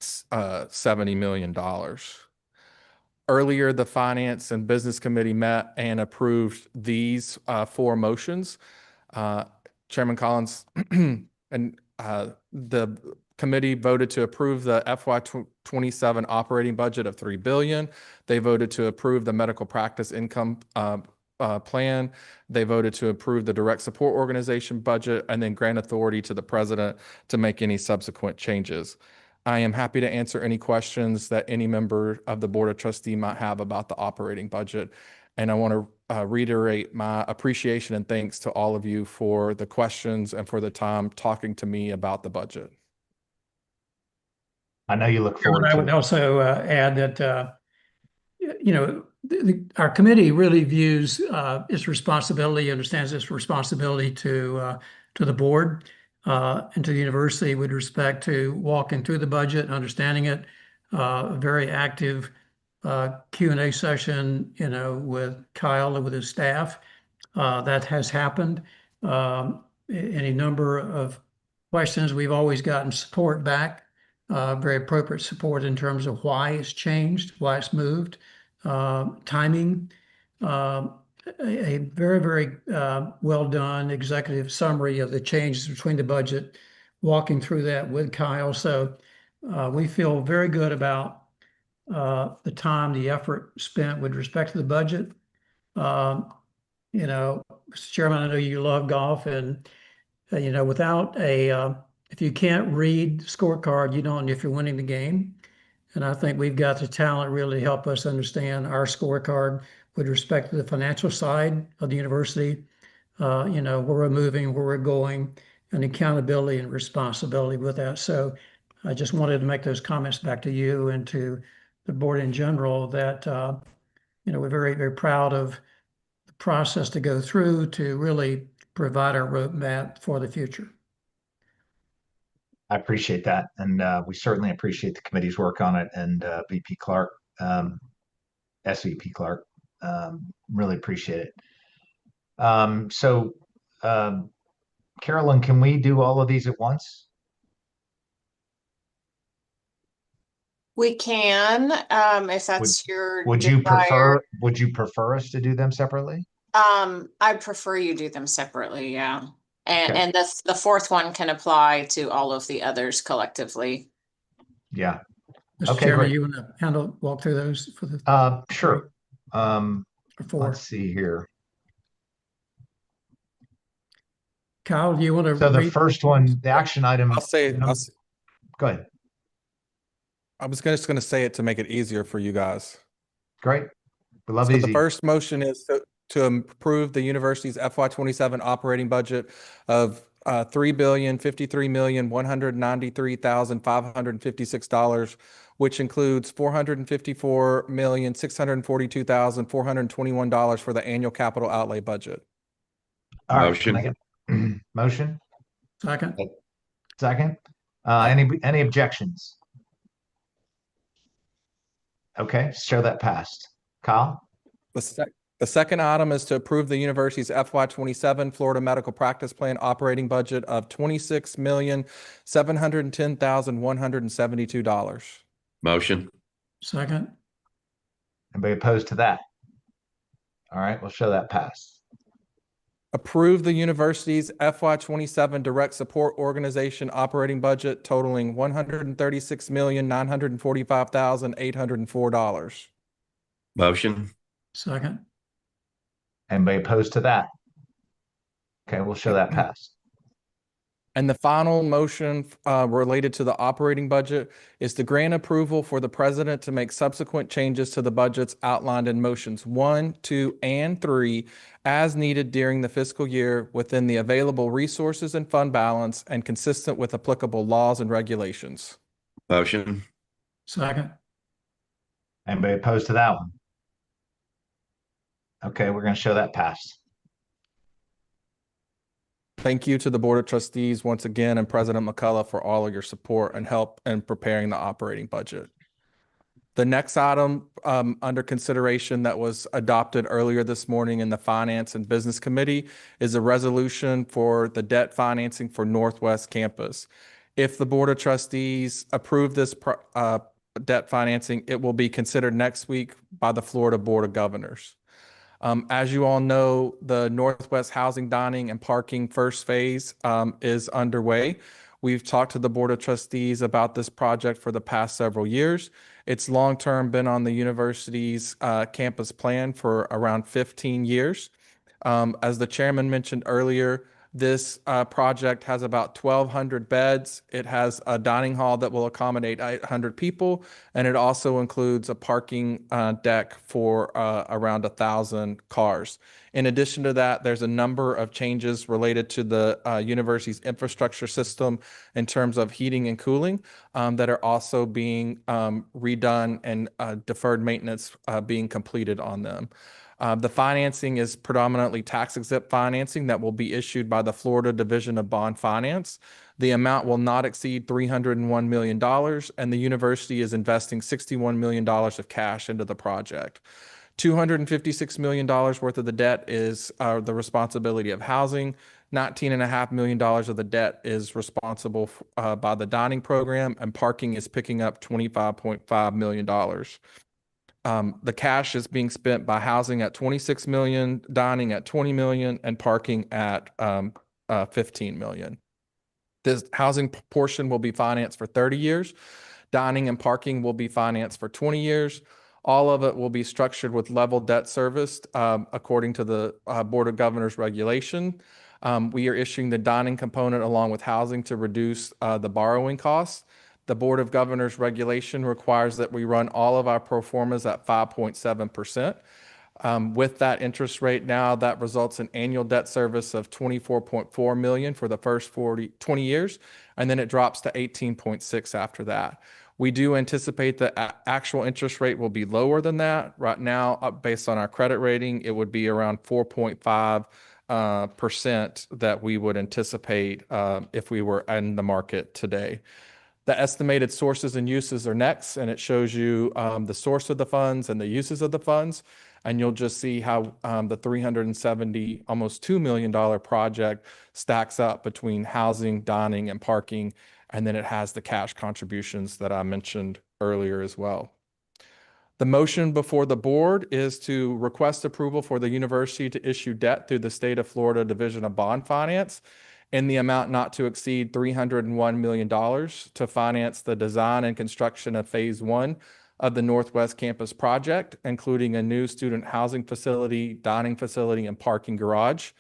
$70 million. Earlier, the Finance and Business Committee met and approved these four motions. Chairman Collins and the committee voted to approve the FY27 operating budget of $3 billion. They voted to approve the medical practice income plan. They voted to approve the direct support organization budget and then grant authority to the president to make any subsequent changes. I am happy to answer any questions that any member of the Board of Trustees might have about the operating budget. And I want to reiterate my appreciation and thanks to all of you for the questions and for the time talking to me about the budget. I know you look forward I to would it. also add that, our committee really views its responsibility, understands its responsibility to the board and to the university with respect to walking through the budget and understanding it. A very active Q&A session, with Kyle and with his staff. That has happened. Any number of questions, we've always gotten support back, very appropriate support in terms of why it's changed, why it's moved, timing. A very, very well done executive summary of the changes between the budget, walking through that with Kyle. So we feel very good about the time, the effort spent with respect to the budget. Mr. Chairman, I know you love golf, and without if you can't read the scorecard, you don't know if you're winning the game. And I think we've got the talent really to help us understand our scorecard with respect to the financial side of the university, where we're moving, where we're going, and accountability and responsibility with that. So I just wanted to make those comments back to you and to the board in general that, we're very, very proud of the process to go through to really provide our roadmap for the future. I appreciate that. And we certainly appreciate the committee's work on it and VP Clark, SVP Clark. Really appreciate it. Carolyn, can we do all of these at once? We can, if that's your Would you prefer us to do them separately? I prefer you do them separately, yeah. And the fourth one can apply to all of the others collectively. Yeah. Mr. Okay, Chairman, great. you want to walk through those for the sure. four? Let's see here. Kyle, do you want to So the read? first one, the action item. Go ahead. I was just going to say it to make it easier for you guys. Great. We love So easy. the first motion is to approve the university's FY27 operating budget of $3,053,193,556, which includes $454,642,421 for the annual capital outlay budget. All right. Motion. Motion. Second. Second. Any objections? Okay, show that passed. Kyle? The second item is to approve the university's FY27 Florida Medical Practice Plan operating budget of $26,710,172. Motion. Second. Anybody opposed to that? All right, we'll show that passed. Approve the university's FY27 direct support organization operating budget totaling $136,945,804. Motion. Second. Anybody opposed to that? Okay, we'll show that passed. And the final motion related to the operating budget is to grant approval for the president to make subsequent changes to the budgets outlined in motions 1, 2, and 3 as needed during the fiscal year within the available resources and fund balance and consistent with applicable laws and regulations. Motion. Second. Anybody opposed to that one? Okay, we're going to show that passed. Thank you to the Board of Trustees once again and President McCullough for all of your support and help in preparing the operating budget. The next item under consideration that was adopted earlier this morning in the Finance and Business Committee is a resolution for the debt financing for Northwest Campus. If the Board of Trustees approve this debt financing, it will be considered next week by the Florida Board of Governors. As you all know, the Northwest Housing, Dining, and Parking first phase is underway. We've talked to the Board of Trustees about this project for the past several years. It's long-term been on the university's campus plan for around 15 years. As the chairman mentioned earlier, this project has about 1,200 beds. It has a dining hall that will accommodate 800 people, and it also includes a parking deck for around 1,000 cars. In addition to that, there's a number of changes related to the university's infrastructure system in terms of heating and cooling that are also being redone and deferred maintenance being completed on them. The financing is predominantly tax-exempt financing that will be issued by the Florida Division of Bond Finance. The amount will not exceed $301 million, and the university is investing $61 million of cash into the project. $256 million worth of the debt is the responsibility of housing. $19.5 million of the debt is responsible by the dining program, and parking is picking up $25.5 million. The cash is being spent by housing at $26 million, dining at $20 million, and parking at $15 million. This housing portion will be financed for 30 years. Dining and parking will be financed for 20 years. All of it will be structured with level debt serviced according to the Board of Governors regulation. We are issuing the dining component along with housing to reduce the borrowing costs. The Board of Governors regulation requires that we run all of our pro formas at 5.7%. With that interest rate now, that results in annual debt service of $24.4 million for the first 20 years, and then it drops to 18.6 after that. We do anticipate the actual interest rate will be lower than that. Right now, based on our credit rating, it would be around 4.5% that we would anticipate if we were in the market today. The estimated sources and uses are next, and it shows you the source of the funds and the uses of the funds. And you'll just see how the $370, almost $2 million project stacks up between housing, dining, and parking. And then it has the cash contributions that I mentioned earlier as well. The motion before the board is to request approval for the university to issue debt through the State of Florida Division of Bond Finance in the amount not to exceed $301 million to finance the design and construction of phase 1 of the Northwest Campus project, including a new student housing facility, dining facility, and parking garage.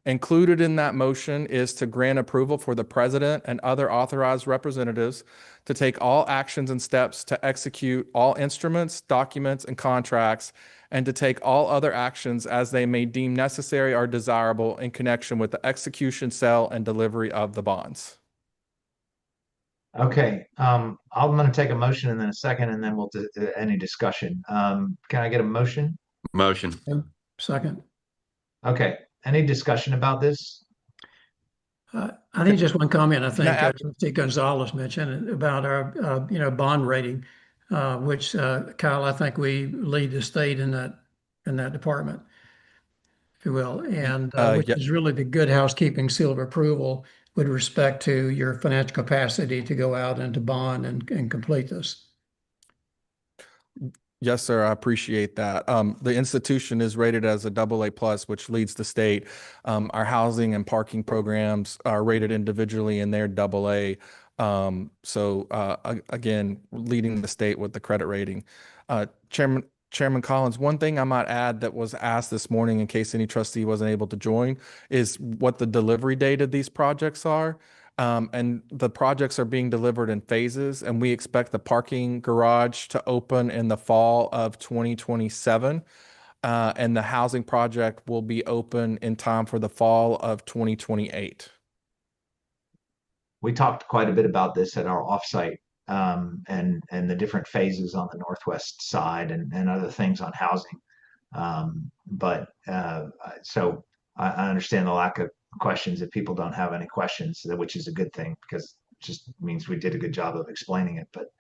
Included in that motion is to grant approval for the president and other authorized representatives to take all actions and steps to execute all instruments, documents, and contracts, and to take all other actions as they may deem necessary or desirable in connection with the execution, sale, and delivery of the bonds. Okay, I'm going to take a motion and then a second, and then we'll do any discussion. Can I get a motion? Motion. Second. Okay, any discussion about this? I think just one comment. I think Now, Trustee Gonzalez mentioned about our bond rating, which Kyle, I think we lead the state in that department, if you will, and which is really the good housekeeping seal of approval with respect to your financial capacity to go out and to bond and complete this. Yes, sir. I appreciate that. The institution is rated as a AA+, which leads the state. Our housing and parking programs are rated individually and they're AA. Again, leading the state with the credit rating. Chairman Collins, one thing I might add that was asked this morning in case any trustee wasn't able to join is what the delivery date of these projects are. And the projects are being delivered in phases, and we expect the parking garage to open in the fall of 2027. And the housing project will be open in time for the fall of 2028. We talked quite a bit about this at our offsite and the different phases on the Northwest side and other things on housing. So I understand the lack of questions if people don't have any questions, which is a good thing because it just means we did a good job of explaining it. But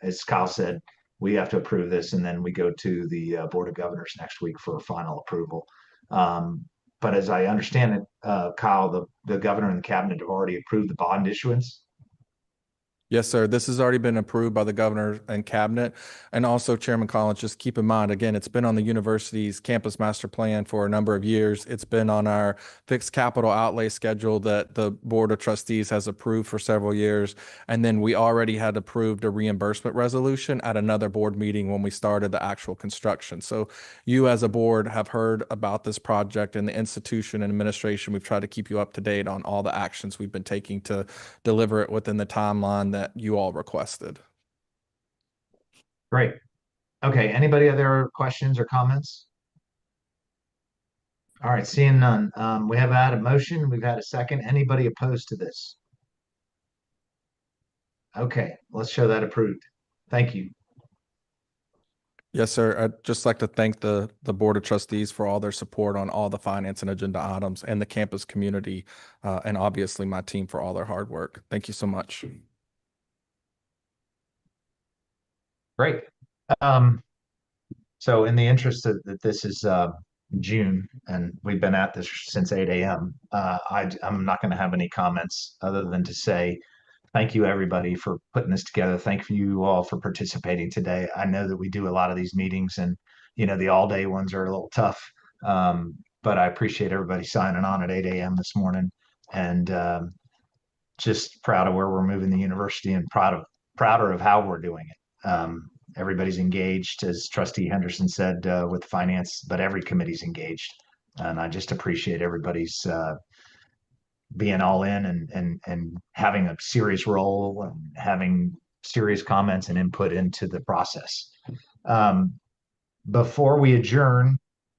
as Kyle said, we have to approve this and then we go to the Board of Governors next week for final approval. But as I understand it, Kyle, the governor and the cabinet have already approved the bond issuance. Yes, sir. This has already been approved by the governor and cabinet. And also, Chairman Collins, just keep in mind, again, it's been on the university's campus master plan for a number of years. It's been on our fixed capital outlay schedule that the Board of Trustees has approved for several years. And then we already had approved a reimbursement resolution at another board meeting when we started the actual construction. So you as a board have heard about this project, and the institution and administration, we've tried to keep you up to date on all the actions we've been taking to deliver it within the timeline that you all requested. Great. Okay, anybody other questions or comments? All right, seeing none. We have had a motion, we've had a second. Anybody opposed to this? Okay, let's show that approved. Thank you. Yes, sir. I'd just like to thank the Board of Trustees for all their support on all the finance and agenda items, and the campus community, and obviously my team for all their hard work. Thank you so much. Great. So in the interest of that this is June and we've been at this since 8 a.m., I'm not going to have any comments other than to say thank you, everybody, for putting this together. Thank you all for participating today. I know that we do a lot of these meetings, and the all-day ones are a little tough, but I appreciate everybody signing on at 8 a.m. this morning, and just proud of where we're moving the university, and prouder of how we're doing it. Everybody's engaged, as Trustee Henderson said, with finance, but every committee's engaged, and I just appreciate everybody's being all in and having a serious role and having serious comments and input into the process. Before we adjourn,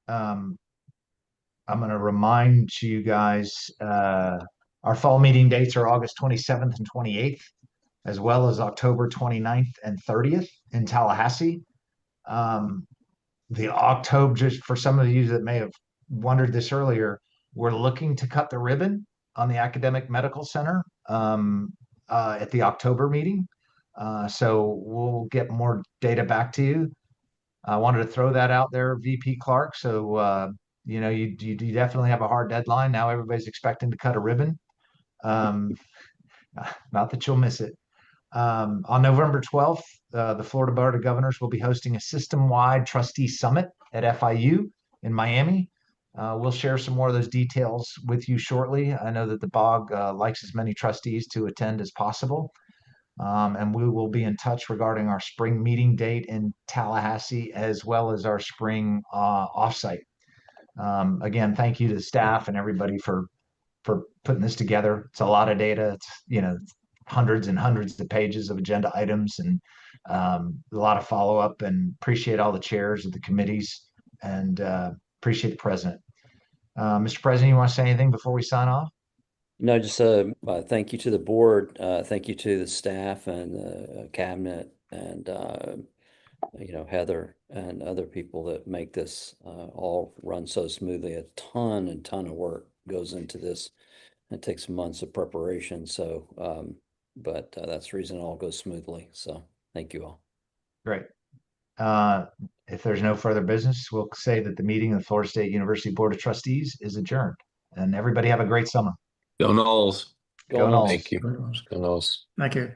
I'm going to remind you guys, our fall meeting dates are August 27th and 28th, as well as October 29th and 30th in Tallahassee. The October, just for some of you that may have wondered this earlier, we're looking to cut the ribbon on the Academic Medical Center at the October meeting. So we'll get more data back to you. I wanted to throw that out there, VP Clark. So, you definitely have a hard deadline. Now everybody's expecting to cut a ribbon. Not that you'll miss it. On November 12th, the Florida Board of Governors will be hosting a system-wide trustee summit at FIU in Miami. We'll share some more of those details with you shortly. I know that the BOG likes as many trustees to attend as possible. And we will be in touch regarding our spring meeting date in Tallahassee, as well as our spring offsite. Again, thank you to the staff and everybody for putting this together. It's a lot of data. It's, hundreds and hundreds of pages of agenda items, and a lot of follow-up, and appreciate all the chairs of the committees, and appreciate the president. Mr. President, you want to say anything before we sign off? No, just thank you to the board. Thank you to the staff and the cabinet, and Heather and other people that make this all run so smoothly. A ton of work goes into this. It takes months of preparation. So, but that's the reason it all goes smoothly. So thank you all. Great. If there's no further business, we'll say that the meeting of the Florida State University Board of Trustees is adjourned. And everybody have a great summer. Go Noles. Go Noles. Thank you. Go Noles. Thank you.